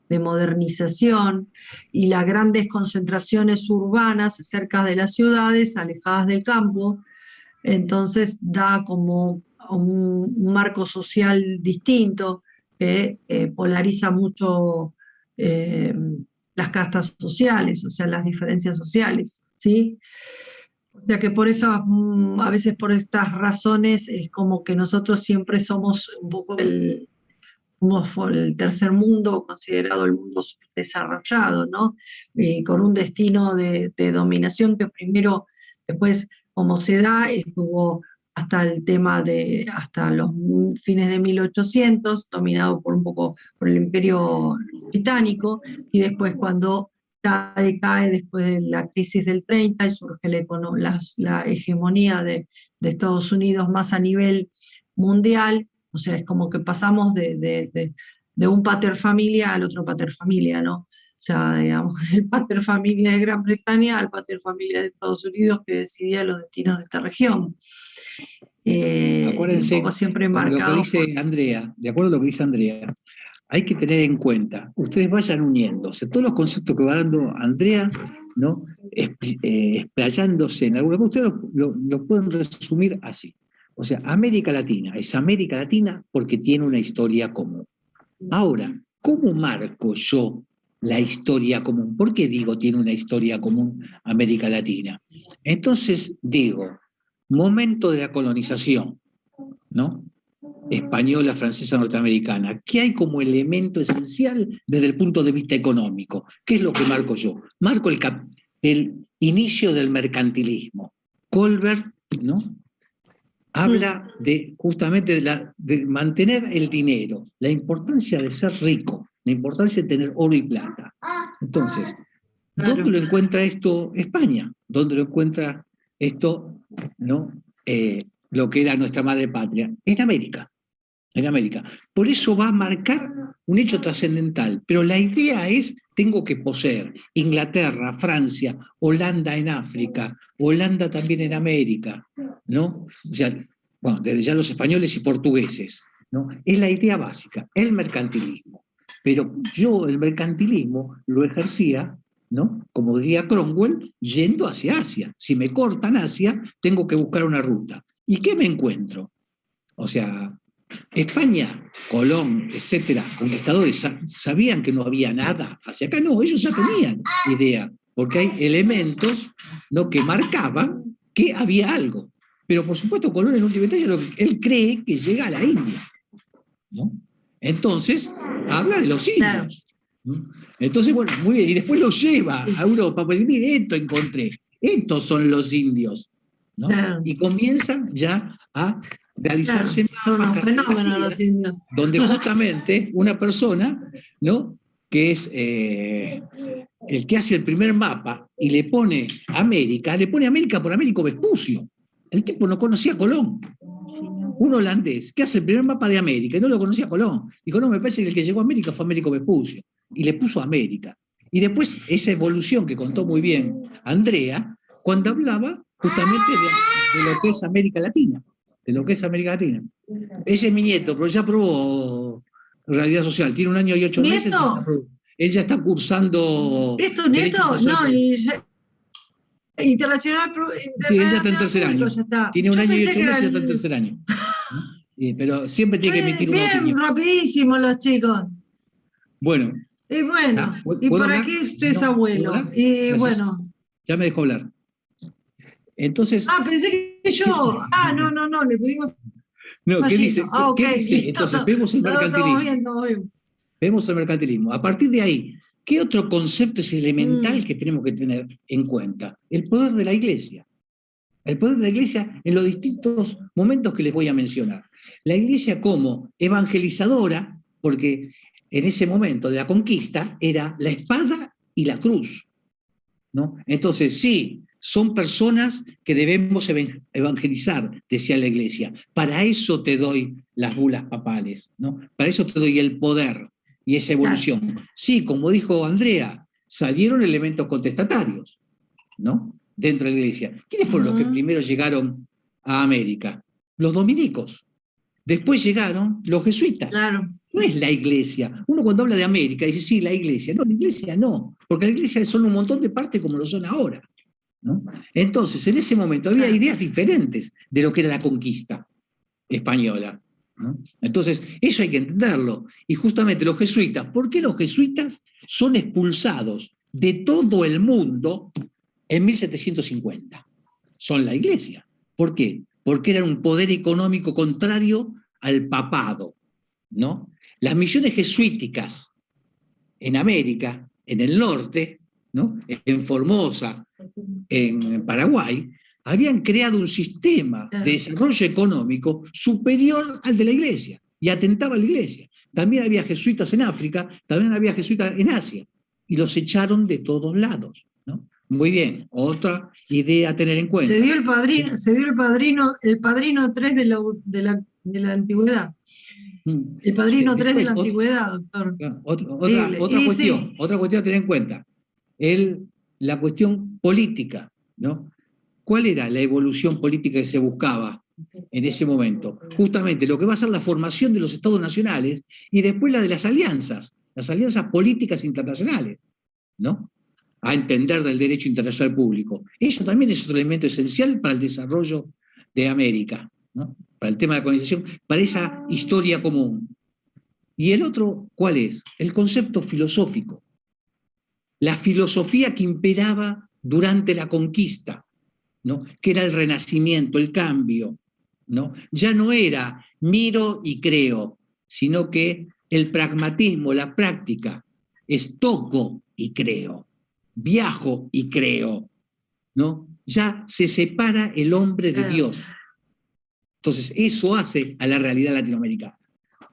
de modernización, y las grandes concentraciones urbanas cerca de las ciudades, alejadas del campo. Entonces da como un marco social distinto que polariza mucho las castas sociales, o sea, las diferencias sociales, ¿sí? O sea que por eso, a veces por estas razones, es como que nosotros siempre somos un poco el tercer mundo, considerado el mundo subdesarrollado, ¿no? Con un destino de dominación que primero, después, como se da, estuvo hasta el tema hasta los fines de 1800, dominado un poco por el Imperio Británico, y después cuando decae después de la crisis del 30 y surge la hegemonía de Estados Unidos más a nivel mundial. O sea, es como que pasamos de un paterfamilia al otro paterfamilia, ¿no? O sea, digamos, del paterfamilia de Gran Bretaña al paterfamilia de Estados Unidos, que decidía los destinos de esta región. Acuérdense, un poco siempre con lo que marcado dice Andrea, de acuerdo a lo que dice Andrea, hay que tener en cuenta, ustedes vayan uniéndose, todos los conceptos que va dando Andrea, ¿no? Explayándose en alguna cosa, ustedes lo pueden resumir así. O sea, América Latina es América Latina porque tiene una historia común. Ahora, ¿cómo marco yo la historia común? ¿Por qué digo tiene una historia común América Latina? Entonces digo, momento de la colonización, ¿no? Española, francesa, norteamericana. ¿Qué hay como elemento esencial desde el punto de vista económico? ¿Qué es lo que marco yo? Marco el inicio del mercantilismo. Colbert, ¿no? Habla justamente de mantener el dinero, la importancia de ser rico, la importancia de tener oro y plata. Entonces, ¿dónde lo encuentra esto España? ¿Dónde lo encuentra esto, ¿no? Lo que era nuestra madre patria? En América. En América. Por eso va a marcar un hecho trascendental. Pero la idea es, tengo que poseer Inglaterra, Francia, Holanda en África, Holanda también en América, ¿no? O sea, bueno, desde ya los españoles y portugueses, ¿no? Es la idea básica, el mercantilismo. Pero yo el mercantilismo lo ejercía, ¿no? Como diría Cromwell, yendo hacia Asia. Si me cortan Asia, tengo que buscar una ruta. ¿Y qué me encuentro? O sea, España, Colón, etcétera, conquistadores, sabían que no había nada hacia acá. No, ellos ya tenían idea, porque hay elementos, ¿no?, que marcaban que había algo. Pero por supuesto Colón en última instancia él cree que llega a la India, ¿no? Entonces habla de los indios, ¿no? Entonces, bueno, muy bien, y después lo lleva a Europa, pues mire, esto encontré, estos son los indios, ¿no? Y comienzan ya a realizarse mapas, donde justamente una persona, ¿no?, que es el que hace el primer mapa y le pone América por Américo Vespucio. El tipo no conocía a Colón. Un holandés que hace el primer mapa de América y no lo conocía a Colón. Dijo, no, me parece que el que llegó a América fue Américo Vespucio. Y le puso América. Y después esa evolución que contó muy bien Andrea, cuando hablaba justamente de lo que es América Latina. De lo que es América Latina. Ese es mi nieto, pero ya probó realidad social. Tiene 1 año y 8 meses. Él ya está cursando. ¿Es tu nieto? No, y internacional, Sí, ella está en tercer público, año. ya está. Tiene un Yo año y pensé 8 que era meses y está en tercer año. Pero siempre tiene que emitir una bien opinión. rapidísimo los chicos. Bueno, Y bueno, ¿y ¿puedo para hablar? qué usted es No, ¿puedo abuelo? hablar? Y Gracias. bueno. Ya me dejó hablar. Entonces, Pensé que yo. No, le pedimos no, ¿qué Gino. dice? Ok, ¿Qué dice? listo. Entonces, vemos el Estamos bien, mercantilismo. estamos bien. Vemos el mercantilismo. A partir de ahí, ¿qué otro concepto es elemental Mm, que tenemos que tener en cuenta? El poder de la Iglesia. El poder de la Iglesia en los distintos momentos que les voy a mencionar. La Iglesia como evangelizadora, porque en ese momento de la conquista era la espada y la cruz, ¿no? Entonces, sí, son personas que debemos evangelizar, decía la Iglesia. Para eso te doy las bulas papales, ¿no? Para eso te doy el poder y esa evolución. Sí, como dijo Andrea, salieron elementos contestatarios, ¿no? Dentro de la Iglesia. ¿Quiénes fueron los que primero llegaron a América? Los dominicos. Después llegaron los jesuitas. claro. No es la Iglesia. Uno cuando habla de América dice, sí, la Iglesia. No, la Iglesia no, porque la Iglesia son un montón de partes como lo son ahora, ¿no? Entonces, en ese momento había ideas diferentes de lo que era la conquista española, ¿no? Entonces, eso hay que entenderlo. Y justamente los jesuitas, ¿por qué los jesuitas son expulsados de todo el mundo en 1750? Son la Iglesia. ¿Por qué? Porque eran un poder económico contrario al papado, ¿no? Las misiones jesuíticas en América, en el norte, ¿no? En Formosa, en Paraguay, habían creado un sistema de desarrollo económico superior al de la Iglesia y atentaba a la Iglesia. También había jesuitas en África, también había jesuitas en Asia y los echaron de todos lados, ¿no? Muy bien, otra idea a tener en cuenta. Se dio el padrino 3 de la antigüedad. El padrino 3 de la antigüedad, doctor. Otra cuestión a tener en cuenta. La cuestión política, ¿no? ¿Cuál era la evolución política que se buscaba en ese momento? Justamente lo que va a ser la formación de los estados nacionales y después la de las alianzas políticas internacionales, ¿no? A entender del derecho internacional público. Eso también es otro elemento esencial para el desarrollo de América, ¿no? Para el tema de la colonización, para esa historia común. Y el otro, ¿cuál es? El concepto filosófico. La filosofía que imperaba durante la conquista, ¿no? Que era el renacimiento, el cambio, ¿no? Ya no era miro y creo, sino que el pragmatismo, la práctica, es toco y creo, viajo y creo, ¿no? Ya se separa el hombre de Dios. Entonces, eso hace a la realidad latinoamericana.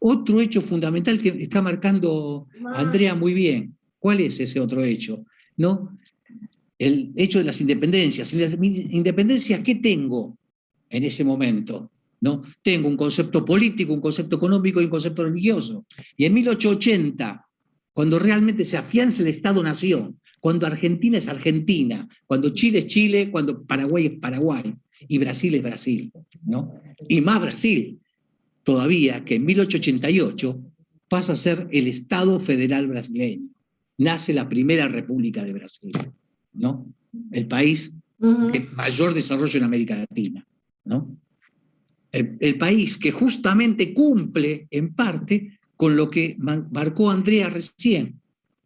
Otro hecho fundamental que está marcando Andrea muy bien. ¿Cuál es ese otro hecho? ¿No? El hecho de las independencias. En las independencias, ¿qué tengo en ese momento? ¿No? Tengo un concepto político, un concepto económico y un concepto religioso. Y en 1880, cuando realmente se afianza el Estado-Nación, cuando Argentina es Argentina, cuando Chile es Chile, cuando Paraguay es Paraguay, y Brasil es Brasil, ¿no? Y más Brasil, todavía que en 1888 pasa a ser el Estado Federal Brasileño. Nace la primera República de Brasil, ¿no? El país de mayor desarrollo en América Latina, ¿no? El país que justamente cumple en parte con lo que marcó Andrea recién,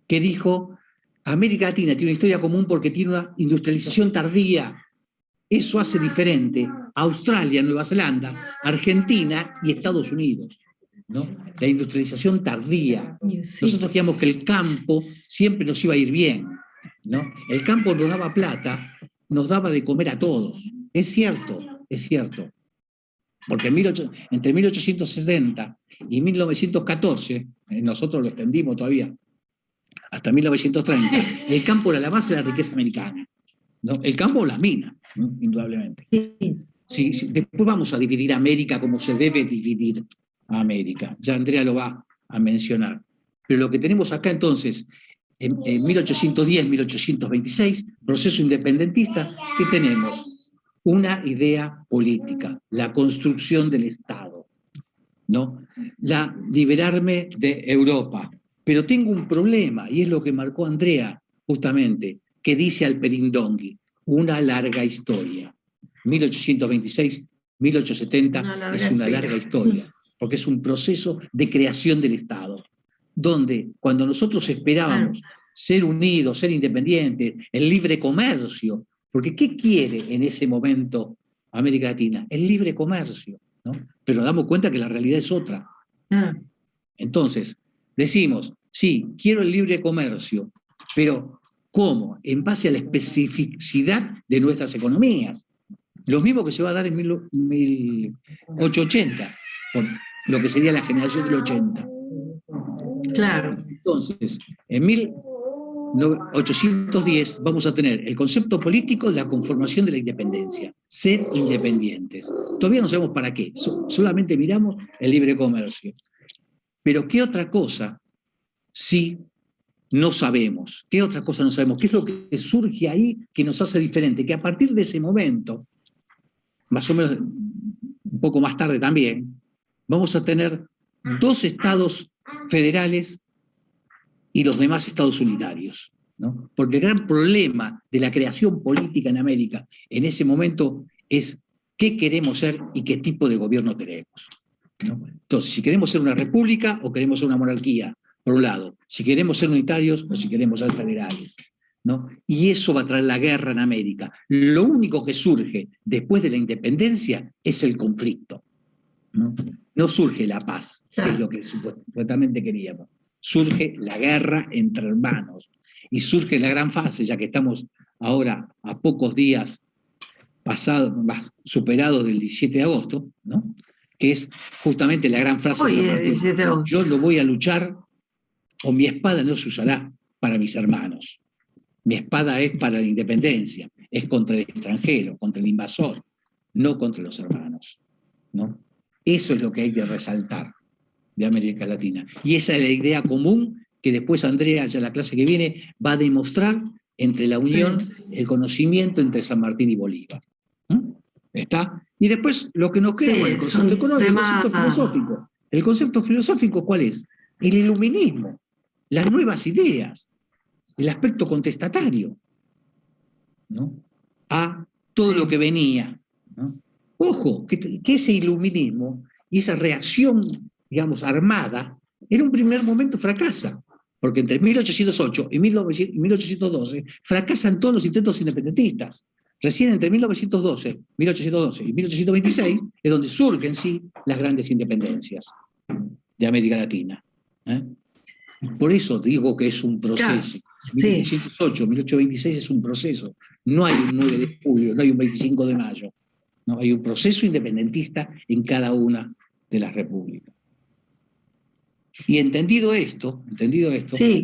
que dijo, América Latina tiene una historia común porque tiene una industrialización tardía. Eso hace diferente a Australia, Nueva Zelanda, Argentina y Estados Unidos, ¿no? La industrialización tardía. Nosotros creíamos que el campo siempre nos iba a ir bien, ¿no? El campo nos daba plata, nos daba de comer a todos. Es cierto, porque entre 1860 y 1914, nosotros lo extendimos todavía, hasta 1930, el campo era la base de la riqueza americana, ¿no? El campo o las minas, ¿no? Indudablemente. Sí, después vamos a dividir América como se debe dividir a América. Ya Andrea lo va a mencionar. Pero lo que tenemos acá entonces, en 1810-1826, proceso independentista, ¿qué tenemos? Una idea política, la construcción del Estado, ¿no? Liberarme de Europa. Pero tengo un problema, y es lo que marcó Andrea, justamente, que dice Alperindongui. una larga historia. 1826, 1870 es una larga historia, porque es un proceso de creación del Estado, donde cuando nosotros esperábamos ser unidos, ser independientes, el libre comercio, porque ¿qué quiere en ese momento América Latina? El libre comercio, ¿no? Pero nos damos cuenta que la realidad es otra. Entonces, decimos, sí, quiero el libre comercio, pero ¿cómo? En base a la especificidad de nuestras economías. Lo mismo que se va a dar en 1880, con lo que sería la generación del 80. Claro. Entonces, en 1810 vamos a tener el concepto político de la conformación de la independencia, ser independientes. Todavía no sabemos para qué, solamente miramos el libre comercio. Pero ¿qué otra cosa sí no sabemos? ¿Qué otra cosa no sabemos? ¿Qué es lo que surge ahí que nos hace diferente? Que a partir de ese momento, más o menos un poco más tarde también, vamos a tener 2 estados federales y los demás estados unitarios, ¿no? Porque el gran problema de la creación política en América en ese momento es qué queremos ser y qué tipo de gobierno tenemos, ¿no? Entonces, si queremos ser una república o queremos ser una monarquía, por un lado, si queremos ser unitarios o si queremos ser federales, ¿no? Y eso va a traer la guerra en América. Lo único que surge después de la independencia es el conflicto, ¿no? No surge la paz, que es lo que supuestamente queríamos. Surge la guerra entre hermanos. Y surge la gran fase, ya que estamos ahora a pocos días superados del 17 de agosto, ¿no? Que es justamente la gran frase de San Martín. Yo lo voy a luchar, o mi espada no se usará para mis hermanos. Mi espada es para la independencia, es contra el extranjero, contra el invasor, no contra los hermanos, ¿no? Eso es lo que hay que resaltar de América Latina. Y esa es la idea común que después Andrea, ya la clase que viene, va a demostrar entre la unión, el conocimiento entre San Martín y Bolívar. ¿Está? Y después lo que nos queda, bueno, el concepto económico, el concepto filosófico. ¿El concepto filosófico cuál es? El iluminismo, las nuevas ideas, el aspecto contestatario, ¿no? A todo lo que venía, ¿no? Ojo, que ese iluminismo y esa reacción, digamos, armada, en un primer momento fracasa, porque entre 1808 y 1812 fracasan todos los intentos independentistas. Recién entre 1812 y 1826 es donde surgen, sí, las grandes independencias de América Latina. Por eso digo que es un proceso. 1808, 1826 es un proceso. No hay un 9 de julio, no hay un 25 de mayo. No, hay un proceso independentista en cada una de las repúblicas. Y entendido esto,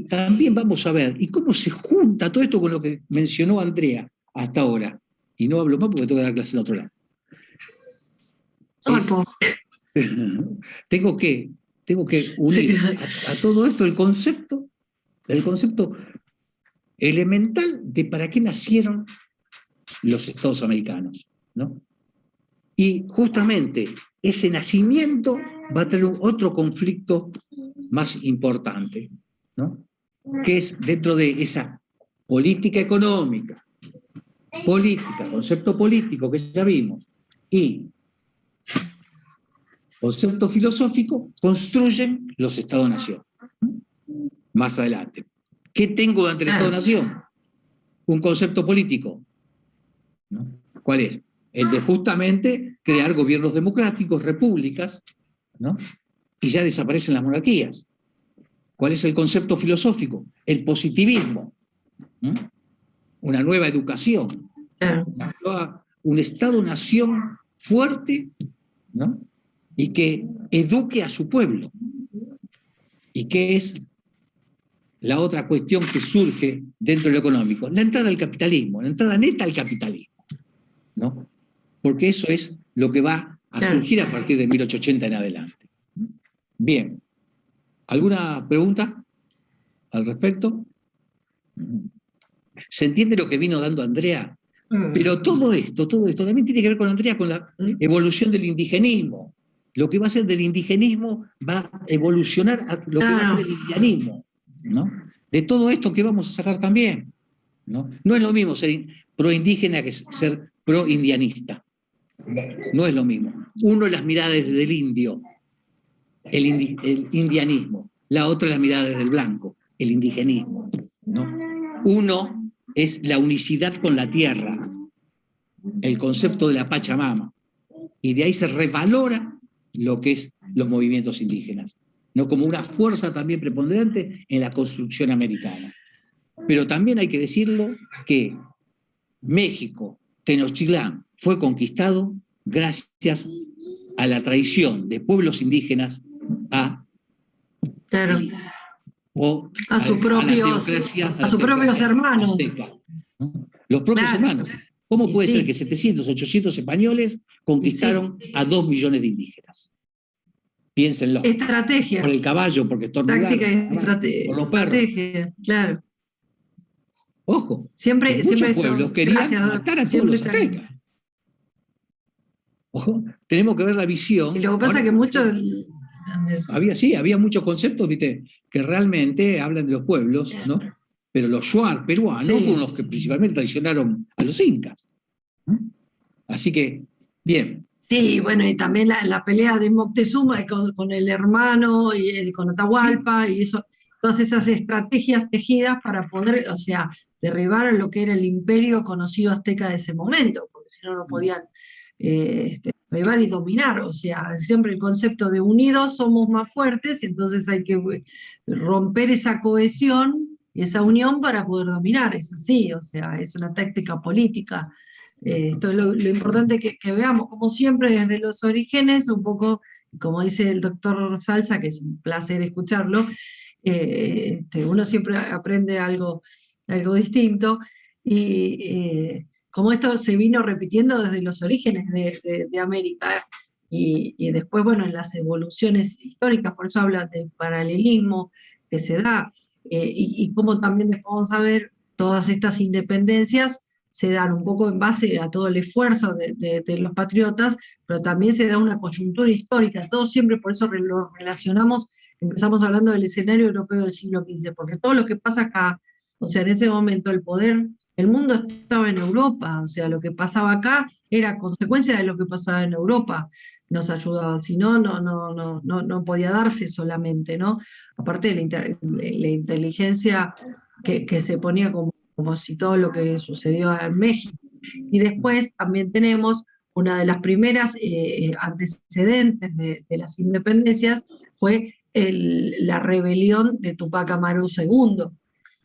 también vamos a ver y cómo se junta todo esto con lo que mencionó Andrea hasta ahora. Y no hablo más porque tengo que dar clase en otro lado. Tengo que unir a todo esto el concepto elemental de para qué nacieron los Estados americanos, ¿no? Y justamente ese nacimiento va a tener otro conflicto más importante, ¿no? Que es dentro de esa política económica, concepto político que ya vimos, y concepto filosófico, construyen los Estados-nación. Más adelante. ¿Qué tengo ante el Estado-nación? Un concepto político, ¿no? ¿Cuál es? El de justamente crear gobiernos democráticos, repúblicas, ¿no? Y ya desaparecen las monarquías. ¿Cuál es el concepto filosófico? El positivismo, ¿no? Una nueva educación, un Estado-nación fuerte, ¿no? Y que eduque a su pueblo. ¿Y qué es la otra cuestión que surge dentro de lo económico? La entrada al capitalismo, la entrada neta al capitalismo, ¿no? Porque eso es lo que va a surgir a partir de 1880 en adelante. Bien, ¿alguna pregunta al respecto? ¿Se entiende lo que vino dando Andrea? Pero todo esto también tiene que ver con Andrea, con la evolución del indigenismo. Lo que va a ser del indigenismo va a evolucionar a lo que va a ser el indianismo, ¿no? De todo esto que vamos a sacar también, ¿no? No es lo mismo pro-indígena que ser pro-indianista. No es lo mismo. Uno las miradas del indio, el indianismo. La otra las miradas del blanco, el indigenismo, ¿no? Uno es la unicidad con la tierra, el concepto de la Pachamama. Y de ahí se revalora lo que es los movimientos indígenas, ¿no? Como una fuerza también preponderante en la construcción americana. Pero también hay que decirlo que México, Tenochtitlán, fue conquistado gracias a la traición de pueblos indígenas a, claro, a sus propios hermanos. Azteca, ¿no? Los propios Claro. hermanos. ¿Cómo puede Sí. ser que 700, 800 españoles conquistaron a 2 millones de indígenas? Piénsenlo. Estrategia. Por el caballo, porque estornudaron. Táctica y Por los perros. estrategia, claro. Ojo, Siempre, muchos siempre pueblos querían matar a todos los aztecas. Ojo, tenemos que ver la visión. Y lo que pasa es que muchos... Había muchos conceptos, viste, que realmente hablan de los pueblos, ¿no? Pero los shuar peruanos fueron los que principalmente traicionaron a los incas, ¿no? Así que, bien. Sí, bueno, y también la pelea de Moctezuma con el hermano y con Atahualpa, y eso, todas esas estrategias tejidas para poder, o sea, derribar lo que era el imperio conocido azteca de ese momento, porque si no, no podían derribar y dominar. O sea, siempre el concepto de unidos somos más fuertes, y entonces hay que romper esa cohesión y esa unión para poder dominar. Es así, o sea, es una táctica política. Esto es lo importante que veamos, como siempre, desde los orígenes, un poco, como dice el doctor Salza, que es un placer escucharlo, uno siempre aprende algo distinto, y como esto se vino repitiendo desde los orígenes de América, y después, bueno, en las evoluciones históricas, por eso habla del paralelismo que se da, y cómo también después vamos a ver todas estas independencias se dan un poco en base a todo el esfuerzo de los patriotas, pero también se da una coyuntura histórica, todo siempre por eso lo relacionamos, empezamos hablando del escenario europeo del siglo XV, porque todo lo que pasa acá, o sea, en ese momento el poder, el mundo estaba en Europa, o sea, lo que pasaba acá era consecuencia de lo que pasaba en Europa, nos ayudaba, si no, no podía darse solamente, ¿no? Aparte de la inteligencia que se ponía como si todo lo que sucedió en México. Y después también tenemos una de las primeras antecedentes de las independencias, fue la rebelión de Tupac Amaru II.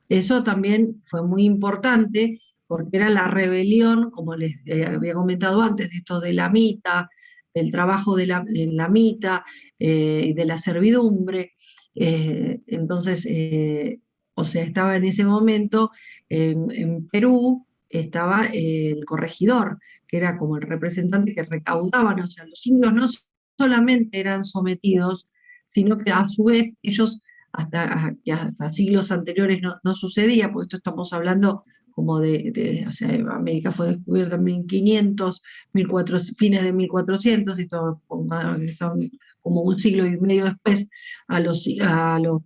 Eso también fue muy importante, porque era la rebelión, como les había comentado antes, de esto de la mita, del trabajo de la mita y de la servidumbre. Entonces, o sea, estaba en ese momento en Perú, estaba el corregidor, que era como el representante que recaudaban, o sea, los indios no solamente eran sometidos, sino que a su vez ellos, hasta siglos anteriores no sucedía, porque esto estamos hablando como o sea, América fue descubierta en 1500, 1400, fines de 1400, y todo, son como un siglo y medio después, a los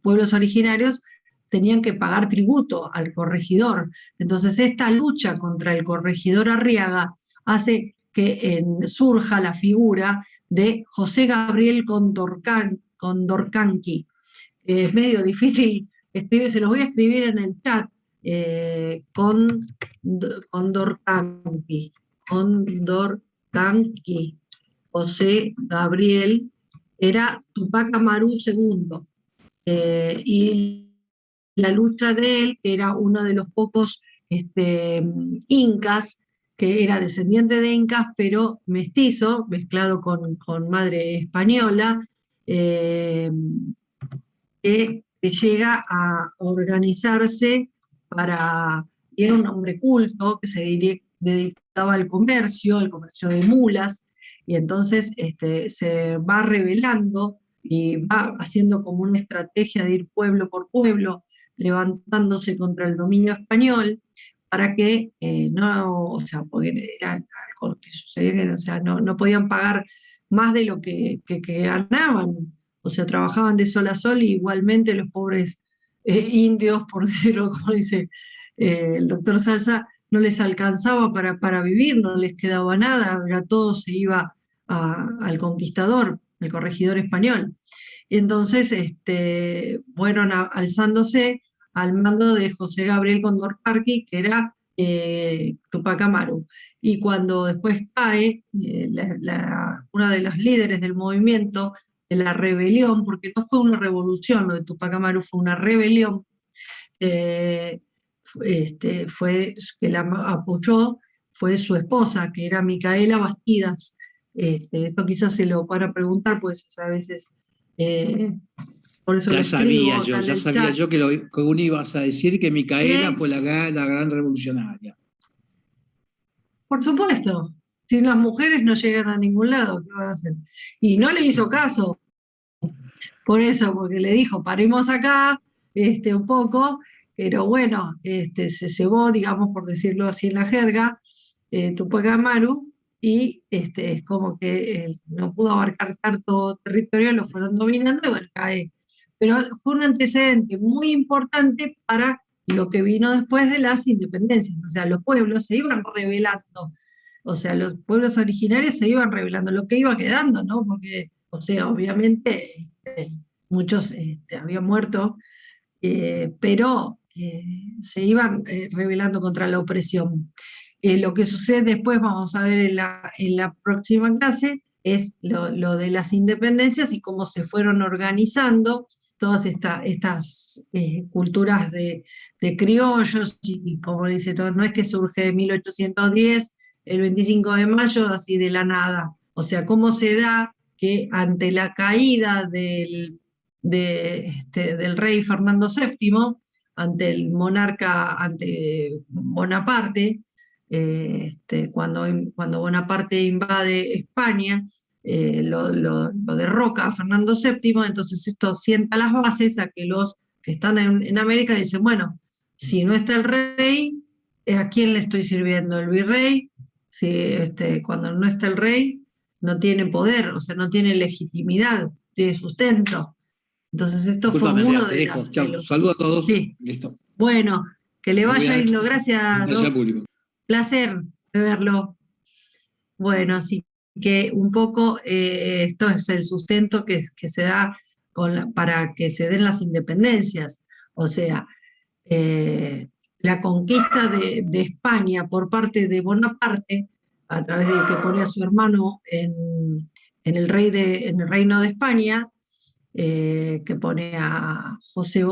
pueblos originarios tenían que pagar tributo al corregidor. Entonces esta lucha contra el corregidor Arriaga hace que surja la figura de José Gabriel Condorcanqui. Es medio difícil escribir, se los voy a escribir en el chat. Condorcanqui, José Gabriel, era Tupac Amaru II. Y la lucha de él, que era uno de los pocos incas, que era descendiente de incas, pero mestizo, mezclado con madre española, que llega a organizarse era un hombre culto que se dedicaba al comercio de mulas, y entonces se va rebelando y va haciendo como una estrategia de ir pueblo por pueblo, levantándose contra el dominio español, para que o sea, porque era algo que sucedía, o sea, no podían pagar más de lo que ganaban, o sea, trabajaban de sol a sol, y igualmente los pobres indios, por decirlo como dice el doctor Salza, no les alcanzaba para vivir, no les quedaba nada, ya todo se iba al conquistador, el corregidor español. Y entonces fueron alzándose al mando de José Gabriel Condorcanqui, que era Tupac Amaru. Y cuando después cae una de las líderes del movimiento, de la rebelión, porque no fue una revolución, lo de Tupac Amaru fue una rebelión, fue que la apoyó, fue su esposa, que era Micaela Bastidas. Esto quizás se lo van a preguntar, pues a veces, por eso ya sabía chat. yo que uno ibas a decir que Micaela fue la gran revolucionaria. Por supuesto, si las mujeres no llegan a ningún lado, ¿qué van a hacer? Y no le hizo caso, por eso, porque le dijo, paremos acá un poco, pero bueno, se cebó, digamos, por decirlo así en la jerga, Tupac Amaru, y es como que no pudo abarcar tanto territorio, lo fueron dominando, y bueno, cae. Pero fue un antecedente muy importante para lo que vino después de las independencias, o sea, los pueblos se iban rebelando, o sea, los pueblos originarios se iban rebelando, lo que iba quedando, ¿no? Porque, o sea, obviamente muchos habían muerto, pero se iban rebelando contra la opresión. Lo que sucede después, vamos a ver en la próxima clase, es lo de las independencias y cómo se fueron organizando todas estas culturas de criollos, y como dice, no es que surge en 1810, el 25 de mayo, así de la nada. O sea, cómo se da que ante la caída del rey Fernando VII, ante el monarca, ante Bonaparte, cuando Bonaparte invade España, lo derroca a Fernando VII, entonces esto sienta las bases a que los que están en América dicen, bueno, si no está el rey, ¿a quién le estoy sirviendo? ¿El virrey? Si, cuando no está el rey, no tiene poder, o sea, no tiene legitimidad, tiene sustento. Entonces esto Disculpame, fue uno Andrea, te dejo. Chao. Saludos a todos. Sí. Listo. Bueno, que le vaya lindo. Gracias. Gracias al público. Placer de verlo. Bueno, así que un poco esto es el sustento que se da para que se den las independencias. O sea, la conquista de España por parte de Bonaparte, a través de que pone a su hermano en el reino de España, que pone a José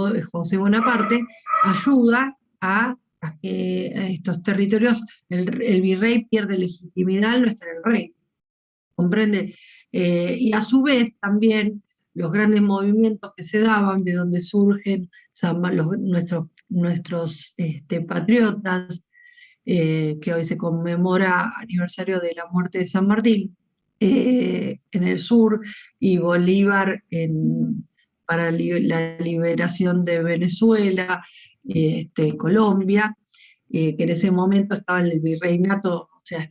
Bonaparte, ayuda a que estos territorios, el virrey pierde legitimidad al no estar el rey, ¿comprende? Y a su vez también los grandes movimientos que se daban, de donde surgen nuestros patriotas, que hoy se conmemora aniversario de la muerte de San Martín, en el sur, y Bolívar para la liberación de Venezuela, Colombia, que en ese momento estaba en el virreinato, o sea,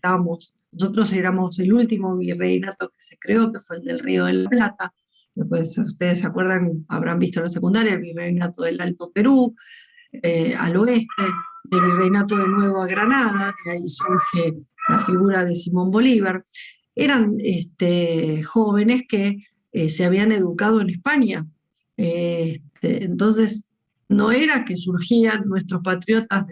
nosotros éramos el último virreinato que se creó, que fue el del Río de la Plata. Después, ustedes se acuerdan, habrán visto en la secundaria, el virreinato del Alto Perú, al oeste, el virreinato de Nueva Granada, que ahí surge la figura de Simón Bolívar. Eran jóvenes que se habían educado en España. Entonces, no era que surgían nuestros patriotas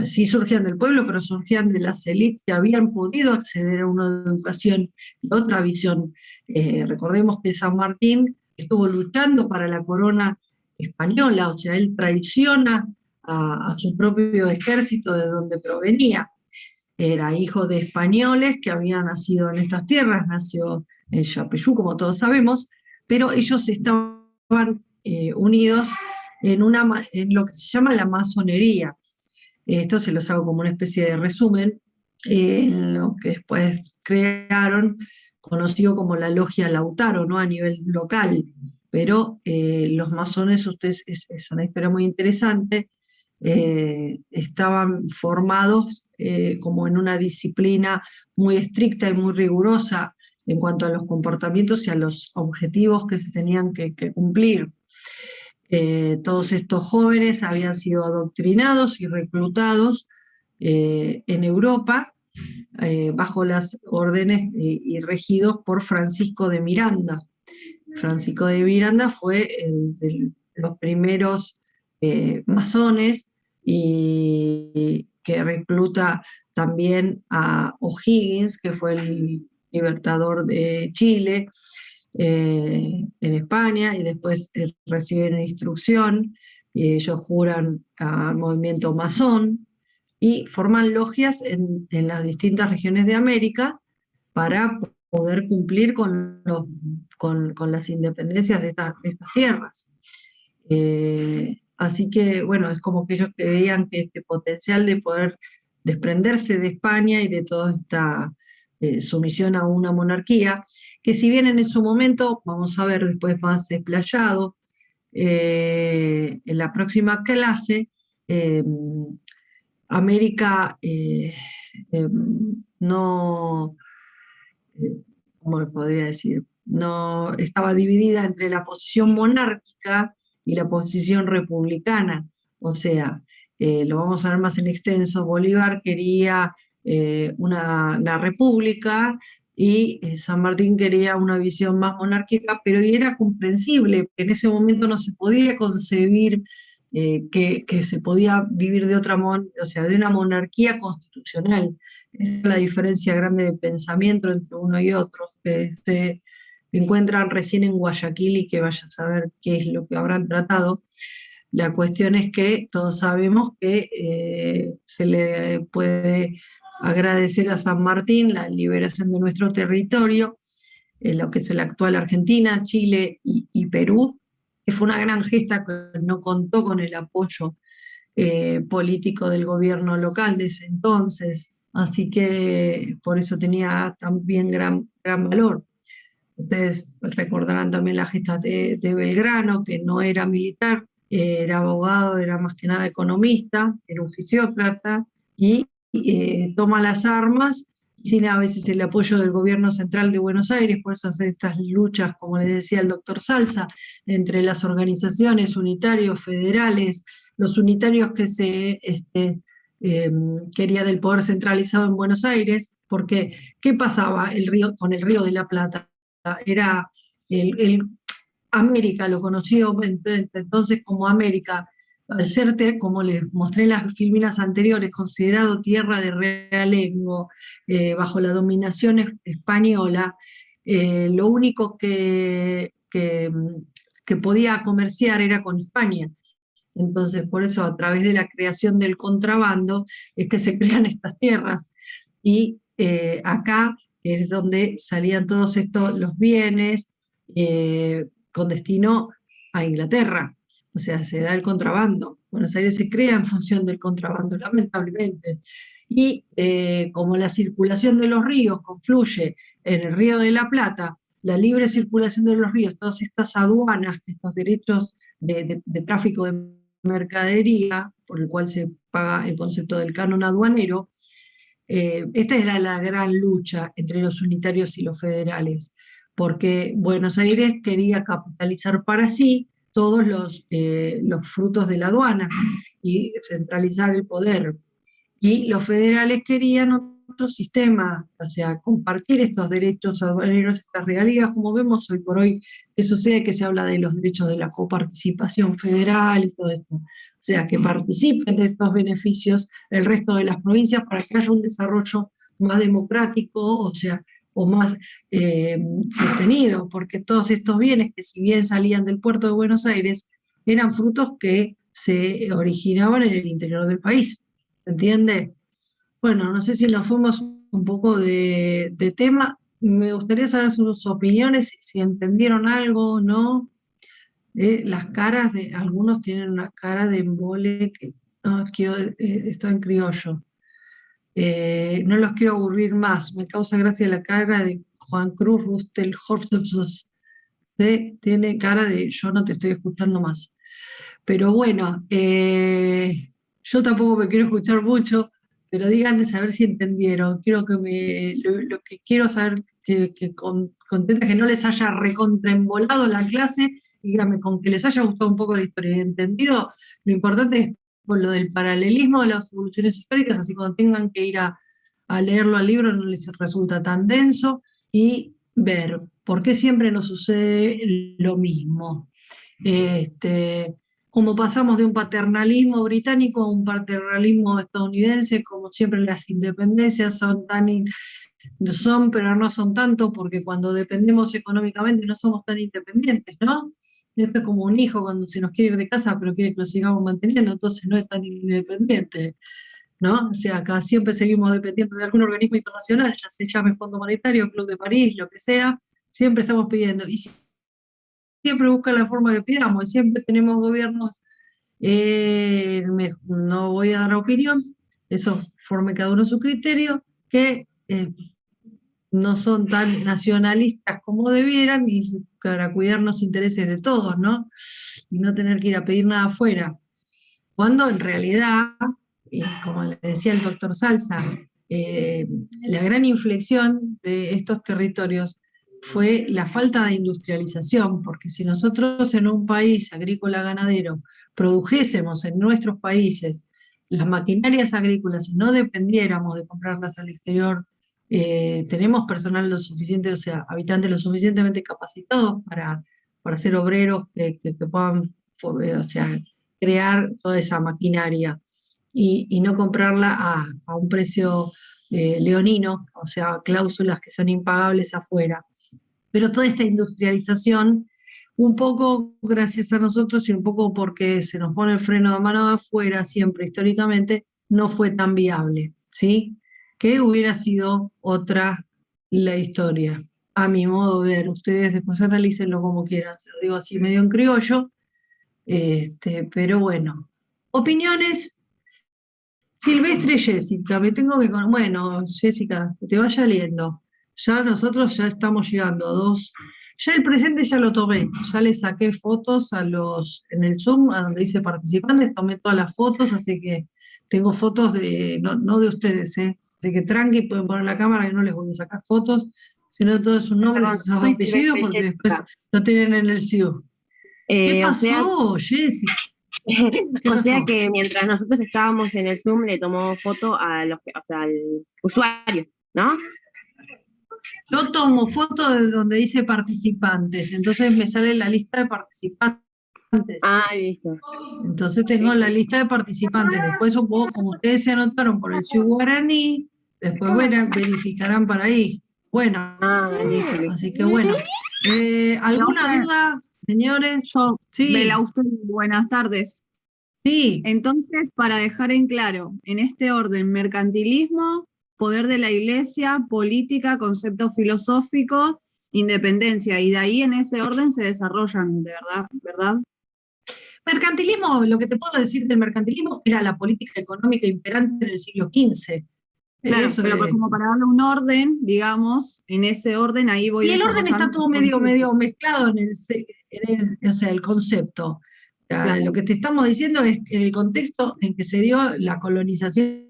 sí surgían del pueblo, pero surgían de las élites que habían podido acceder a una educación y otra visión. Recordemos que San Martín estuvo luchando para la corona española, o sea, él traiciona a su propio ejército de donde provenía. Era hijo de españoles que habían nacido en estas tierras, nació en Yapeyú, como todos sabemos, pero ellos estaban unidos en lo que se llama la masonería. Esto se los hago como una especie de resumen, lo que después crearon, conocido como la logia Lautaro, ¿no? A nivel local. Pero los masones, es una historia muy interesante, estaban formados como en una disciplina muy estricta y muy rigurosa en cuanto a los comportamientos y a los objetivos que se tenían que cumplir. Todos estos jóvenes habían sido adoctrinados y reclutados en Europa bajo las órdenes y regidos por Francisco de Miranda. Francisco de Miranda fue de los primeros masones y que recluta también a O'Higgins, que fue el libertador de Chile en España, y después reciben instrucción y ellos juran al movimiento masón y forman logias en las distintas regiones de América para poder cumplir con las independencias de estas tierras. Así que, bueno, es como que ellos creían que este potencial de poder desprenderse de España y de toda esta sumisión a una monarquía, que si bien en su momento, vamos a ver después más explayado, en la próxima clase, América no, ¿cómo le podría decir? No estaba dividida entre la posición monárquica y la posición republicana. O sea, lo vamos a ver más en extenso, Bolívar quería la república y San Martín quería una visión más monárquica, pero era comprensible, en ese momento no se podía concebir que se podía vivir de o sea, de una monarquía constitucional. Esa es la diferencia grande de pensamiento entre uno y otro, que se encuentran recién en Guayaquil y que vaya a saber qué es lo que habrán tratado. La cuestión es que todos sabemos que se le puede agradecer a San Martín la liberación de nuestro territorio, lo que es la actual Argentina, Chile y Perú, que fue una gran gesta que no contó con el apoyo político del gobierno local de ese entonces, así que por eso tenía también gran valor. Ustedes recordarán también la gesta de Belgrano, que no era militar, era abogado, era más que nada economista, era un fisiócrata, y toma las armas sin a veces el apoyo del gobierno central de Buenos Aires. Por eso hace estas luchas, como les decía el doctor Salsa, entre las organizaciones unitarios, federales, los unitarios que querían el poder centralizado en Buenos Aires, porque ¿qué pasaba con el Río de la Plata? Era América, lo conocido entonces como América, al ser, como les mostré en las filminas anteriores, considerado tierra de realengo bajo la dominación española, lo único que podía comerciar era con España. Entonces, por eso, a través de la creación del contrabando, es que se crean estas tierras. Y acá es donde salían todos los bienes con destino a Inglaterra. O sea, se da el contrabando. Buenos Aires se crea en función del contrabando, lamentablemente. Y como la circulación de los ríos confluye en el Río de la Plata, la libre circulación de los ríos, todas estas aduanas, estos derechos de tráfico de mercadería, por el cual se paga el concepto del canon aduanero, esta era la gran lucha entre los unitarios y los federales, porque Buenos Aires quería capitalizar para sí todos los frutos de la aduana y centralizar el poder. Y los federales querían otro sistema, o sea, compartir estos derechos aduaneros, estas regalías, como vemos hoy por hoy, que sucede que se habla de los derechos de la coparticipación federal y todo esto. O sea, que participen de estos beneficios el resto de las provincias para que haya un desarrollo más democrático, o sea, o más sostenido, porque todos estos bienes que si bien salían del puerto de Buenos Aires, eran frutos que se originaban en el interior del país. ¿Se entiende? Bueno, no sé si nos fuimos un poco de tema. Me gustaría saber sus opiniones, si entendieron algo o no. Las caras de algunos tienen una cara de embole que no quiero, esto en criollo. No los quiero aburrir más. Me causa gracia la cara de Juan Cruz Rustel Horstopsos. Tiene cara de yo no te estoy escuchando más. Pero bueno, yo tampoco me quiero escuchar mucho, pero díganme saber si entendieron. Quiero que lo que quiero saber, contenta que no les haya recontraembolado la clase, dígame, con que les haya gustado un poco la historia y entendido, lo importante es por lo del paralelismo de las evoluciones históricas, así cuando tengan que ir a leerlo al libro no les resulta tan denso, y ver por qué siempre nos sucede lo mismo. Como pasamos de un paternalismo británico a un paternalismo estadounidense, como siempre las independencias son, pero no son tanto, porque cuando dependemos económicamente no somos tan independientes, ¿no? Esto es como un hijo cuando se nos quiere ir de casa, pero quiere que lo sigamos manteniendo, entonces no es tan independiente, ¿no? O sea, acá siempre seguimos dependiendo de algún organismo internacional, ya se llame Fondo Monetario, Club de París, lo que sea, siempre estamos pidiendo. Y siempre busca la forma que pidamos, y siempre tenemos gobiernos, no voy a dar opinión, eso forme cada uno su criterio, que no son tan nacionalistas como debieran, y para cuidar los intereses de todos, ¿no? Y no tener que ir a pedir nada afuera. Cuando en realidad, como le decía el doctor Salsa, la gran inflexión de estos territorios fue la falta de industrialización, porque si nosotros en un país agrícola ganadero produjésemos en nuestros países las maquinarias agrícolas y no dependiéramos de comprarlas al exterior, tenemos personal lo suficiente, o sea, habitantes lo suficientemente capacitados para ser obreros que puedan, o sea, crear toda esa maquinaria y no comprarla a un precio leonino, o sea, cláusulas que son impagables afuera. Pero toda esta industrialización, un poco gracias a nosotros y un poco porque se nos pone el freno de mano de afuera siempre históricamente, no fue tan viable, ¿sí? Que hubiera sido otra la historia, a mi modo de ver. Ustedes después analícenlo como quieran, se lo digo así medio en criollo, pero bueno. Opiniones. Silvestre Jessica, bueno, Jessica, que te vaya liendo. Ya nosotros ya estamos llegando a 2. Ya el presente ya lo tomé, ya le saqué fotos en el Zoom, a donde dice participantes, tomé todas las fotos, así que tengo fotos no de ustedes, de que tranqui, pueden poner la cámara y no les voy a sacar fotos, sino todo es un nombre y sus apellidos, porque después lo tienen en el CIU. ¿Qué pasó, Jessica? O sea que mientras nosotros estábamos en el Zoom le tomó foto al usuario, ¿no? Yo tomo foto de donde dice participantes, entonces me sale la lista de participantes. Ah, listo. Entonces tengo la lista de participantes. Después supongo, como ustedes se anotaron por el CIU Guaraní, después verificarán para ahí. Bueno, listo. así que bueno. ¿Alguna duda, señores? Sí. Buenas tardes. Sí. Entonces, para dejar en claro, en este orden, mercantilismo, poder de la iglesia, política, concepto filosófico, independencia, y de ahí en ese orden se desarrollan, de ¿verdad? Mercantilismo, lo que te puedo decir del mercantilismo era la política económica imperante en el siglo XV. Claro, pero como para darle un orden, digamos, en ese orden ahí voy. Y el orden está todo medio mezclado o sea, el concepto. Claro. Lo que te estamos diciendo es en el contexto en que se dio la colonización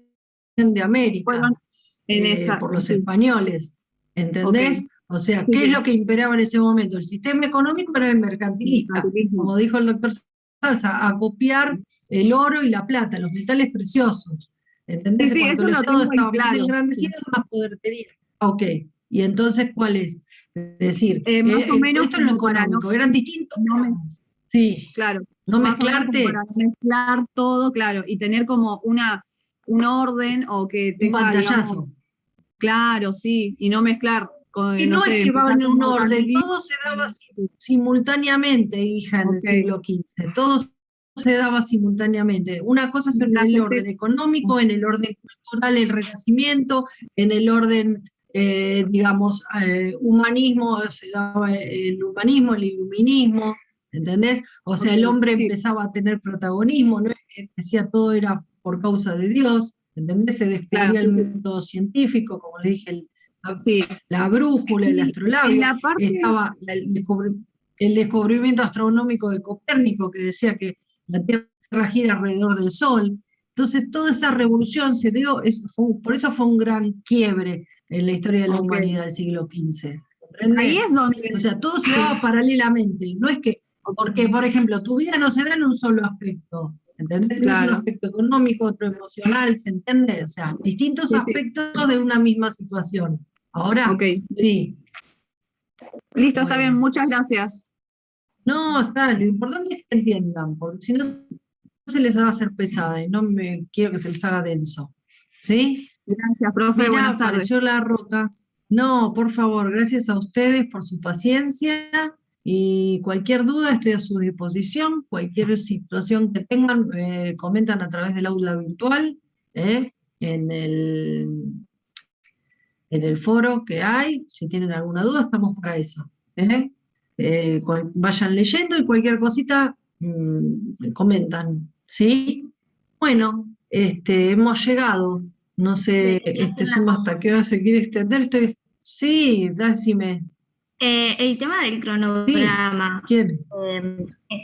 de América por los españoles, ¿entendés? Okay. O sea, ¿qué es lo que imperaba en ese momento? El sistema económico era el mercantilista, como dijo el doctor Salsa, a copiar el oro y la plata, los metales preciosos. ¿Entendés? Sí, cuando eso el lo Estado tengo estaba claro, más engrandecido, más poder tenía. Ok, y entonces, ¿cuál es? Es decir, más o menos esto es lo económico, eran distintos. Sí, claro. No más mezclarte. Para mezclar todo, claro, y tener como un orden o que tenga, un pantallazo. Digamos, claro, sí, y no mezclar. Y no es que va en un orden, todo se daba simultáneamente, hija, en el siglo XV, todo se daba simultáneamente. Una cosa es en el orden económico, en el orden cultural, el Renacimiento, en el orden, humanismo, se daba el humanismo, el iluminismo, ¿entendés? O sea, el hombre empezaba a tener protagonismo, no es que decía todo era por causa de Dios, ¿entendés? Se descubría el método científico, como le dije, la brújula, el astrolabio, estaba el descubrimiento astronómico de Copérnico, que decía que la Tierra gira alrededor del Sol. Entonces, toda esa revolución se dio, por eso fue un gran quiebre en la historia de la humanidad del siglo XV. ¿Comprende? Ahí es donde... O sea, todo se daba paralelamente, no es que Porque, por ejemplo, tu vida no se da en un solo aspecto, ¿entendés? Tienes un aspecto económico, otro emocional, ¿se entiende? O sea, distintos aspectos de una misma situación. Ahora, sí. Listo, está bien, muchas gracias. No, está, lo importante es que entiendan, porque si no se les va a hacer pesada y no me quiero que se les haga denso. ¿Sí? Gracias, profe, Mirá, buenas tardes. apareció la roca. No, por favor, gracias a ustedes por su paciencia y cualquier duda estoy a su disposición, cualquier situación que tengan, comentan a través del aula virtual, en el foro que hay, si tienen alguna duda estamos para eso. Vayan leyendo y cualquier cosita comentan, ¿sí? Bueno, hemos llegado, no sé, Zoom hasta qué hora se quiere extender, sí, decime. El tema del cronograma, Sí. ¿Quién?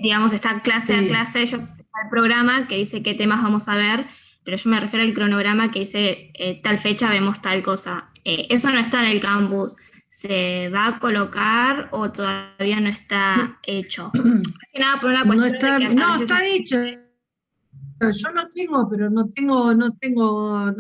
Digamos, está clase a clase, yo al programa que dice qué temas vamos a ver, pero yo me refiero al cronograma que dice tal fecha vemos tal cosa. Eso no está en el campus. ¿Se va a colocar o todavía no está hecho? Más que nada por una cuestión no está hecho. Yo lo tengo, pero no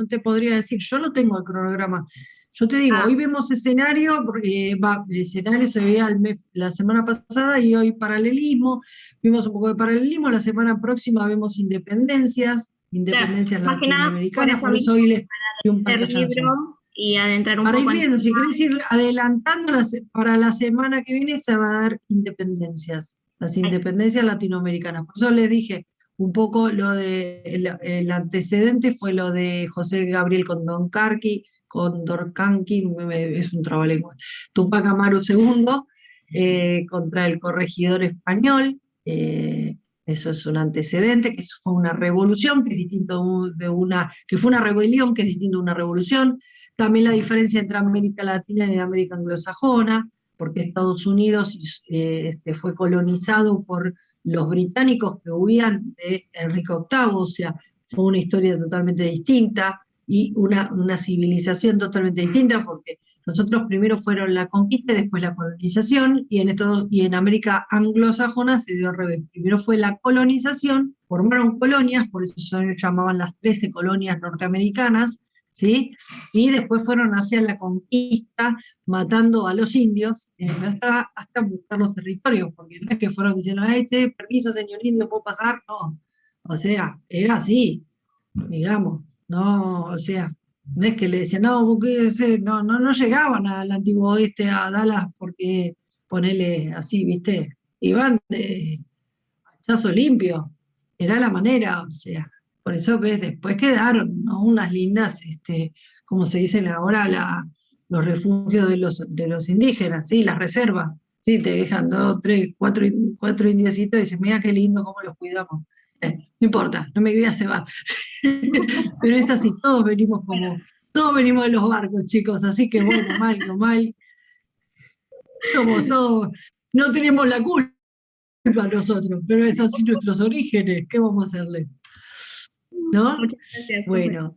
te podría decir, yo no tengo el cronograma. Yo te digo, hoy vemos escenario, porque el escenario se veía la semana pasada y hoy paralelismo, vimos un poco de paralelismo, la semana próxima vemos independencias latinoamericanas, por eso hoy les doy un pantallazo. Y adentrar un para poco ir viendo, si querés ir adelantando, para la semana que viene se va a dar independencias, las independencias latinoamericanas. Por eso les dije, un poco el antecedente fue lo de José Gabriel Condorcanqui, es un trabalengua, Tupac Amaru II, contra el corregidor español, eso es un antecedente, que fue una revolución, que es distinto que fue una rebelión, que es distinto de una revolución. También la diferencia entre América Latina y América anglosajona, porque Estados Unidos fue colonizado por los británicos que huían de Enrique VIII, o sea, fue una historia totalmente distinta y una civilización totalmente distinta, porque nosotros primero fueron la conquista y después la colonización, y en América anglosajona se dio al revés. Primero fue la colonización, formaron colonias, por eso se llamaban las 13 colonias norteamericanas, ¿sí? Y después fueron hacia la conquista, matando a los indios, hasta buscar los territorios, porque no es que fueron diciendo, permiso señor indio, ¿puedo pasar? No, o sea, era así, digamos, no, o sea, no es que le decían, no, no llegaban al antiguo oeste, a Dallas, porque ponele así, ¿viste? Iban de hachazo limpio, era la manera, o sea. Por eso que después quedaron, ¿no? Unas lindas, como se dicen ahora, los refugios de los indígenas, ¿sí? Las reservas, ¿sí? Te dejan 2, 3, 4 indiecitos y dicen, mira qué lindo cómo los cuidamos. No importa, no me voy a cebar. Pero es así, todos venimos de los barcos, chicos, así que bueno, mal, somos todos, no tenemos la culpa nosotros, pero es así nuestros orígenes, ¿qué vamos a hacerle? ¿No? Muchas gracias. Bueno,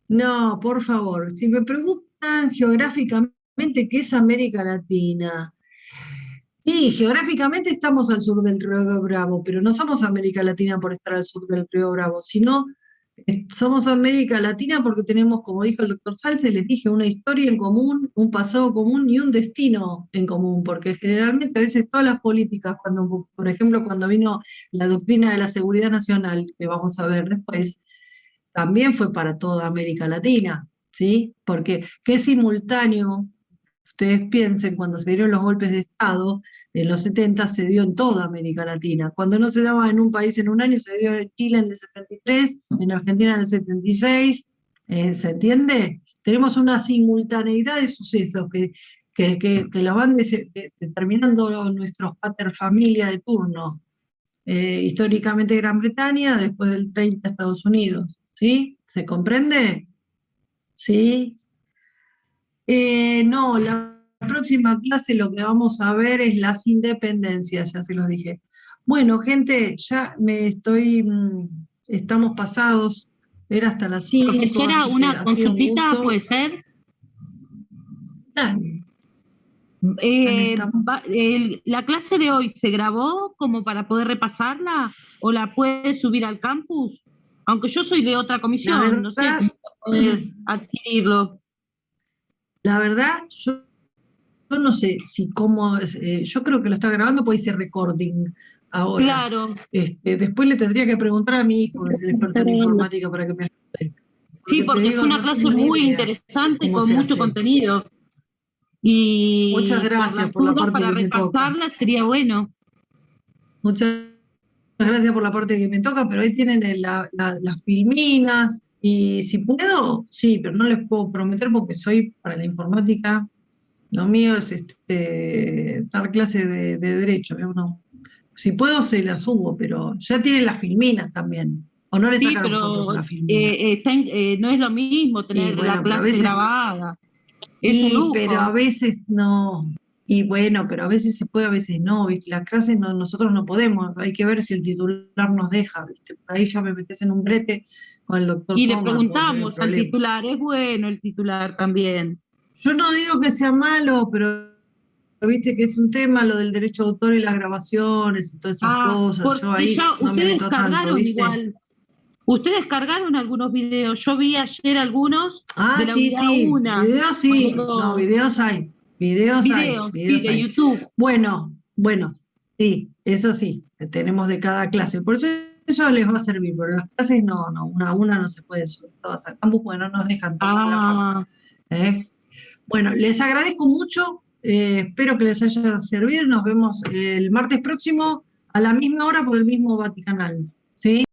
no, por favor, si me preguntan geográficamente qué es América Latina, sí, geográficamente estamos al sur del Río Bravo, pero no somos América Latina por estar al sur del Río Bravo, sino somos América Latina porque tenemos, como dijo el doctor Salce, les dije, una historia en común, un pasado común y un destino en común, porque generalmente a veces todas las políticas, por ejemplo, cuando vino la doctrina de la seguridad nacional, que vamos a ver después, también fue para toda América Latina, ¿sí? Porque qué simultáneo, ustedes piensen, cuando se dieron los golpes de Estado, en los 70 se dio en toda América Latina. Cuando no se daba en un país en un año, se dio en Chile en el 73, en Argentina en el 76, ¿se entiende? Tenemos una simultaneidad de sucesos que la van determinando nuestros paterfamilias de turno. Históricamente Gran Bretaña, después del 30 Estados Unidos. ¿Sí? ¿Se comprende? ¿Sí? No, la próxima clase lo que vamos a ver es las independencias, ya se los dije. Bueno, gente, ya estamos pasados, era hasta las 5. Profesora, una consultita, ¿puede ser? Dale. ¿La clase de hoy se grabó como para poder repasarla o la puedes subir al campus? Aunque yo soy de otra comisión, no sé si poder adquirirlo. La verdad, yo no sé si cómo, yo creo que lo está grabando, puede ser recording ahora. Claro. Después le tendría que preguntar a mi hijo, que es el experto en informática, para que me ayude. Sí, porque fue una clase muy interesante con mucho contenido. Y muchas gracias por la parte para que me toca. repasarla sería bueno. Muchas gracias por la parte que me toca, pero ahí tienen las filminas, y si puedo, sí, pero no les puedo prometer porque soy para la informática, lo mío es dar clase de derecho, ¿no? Si puedo se las subo, pero ya tienen las filminas también. ¿O no le sacaron fotos a la filmina? No es lo mismo tener la clase grabada. Pero a veces no. Y bueno, pero a veces se puede, a veces no, ¿viste? Las clases nosotros no podemos, hay que ver si el titular nos deja, ¿viste? Por ahí ya me metes en un brete con el doctor. Y le preguntamos al titular, es bueno el titular también. Yo no digo que sea malo, pero viste que es un tema lo del derecho de autor y las grabaciones y todas esas cosas. Yo ahí no me meto tanto, ¿viste? Igual. Ustedes cargaron algunos videos, yo vi ayer algunos de la sí, videos sí, no, videos hay. Videos de YouTube. Bueno, sí, eso sí, tenemos de cada clase. Por eso les va a servir, pero las clases no, una a una no se puede subir todas al campus porque no nos dejan tomar la foto. Bueno, les agradezco mucho, espero que les haya servido. Nos vemos el martes próximo a la misma hora por el mismo Vaticanal. ¿Sí?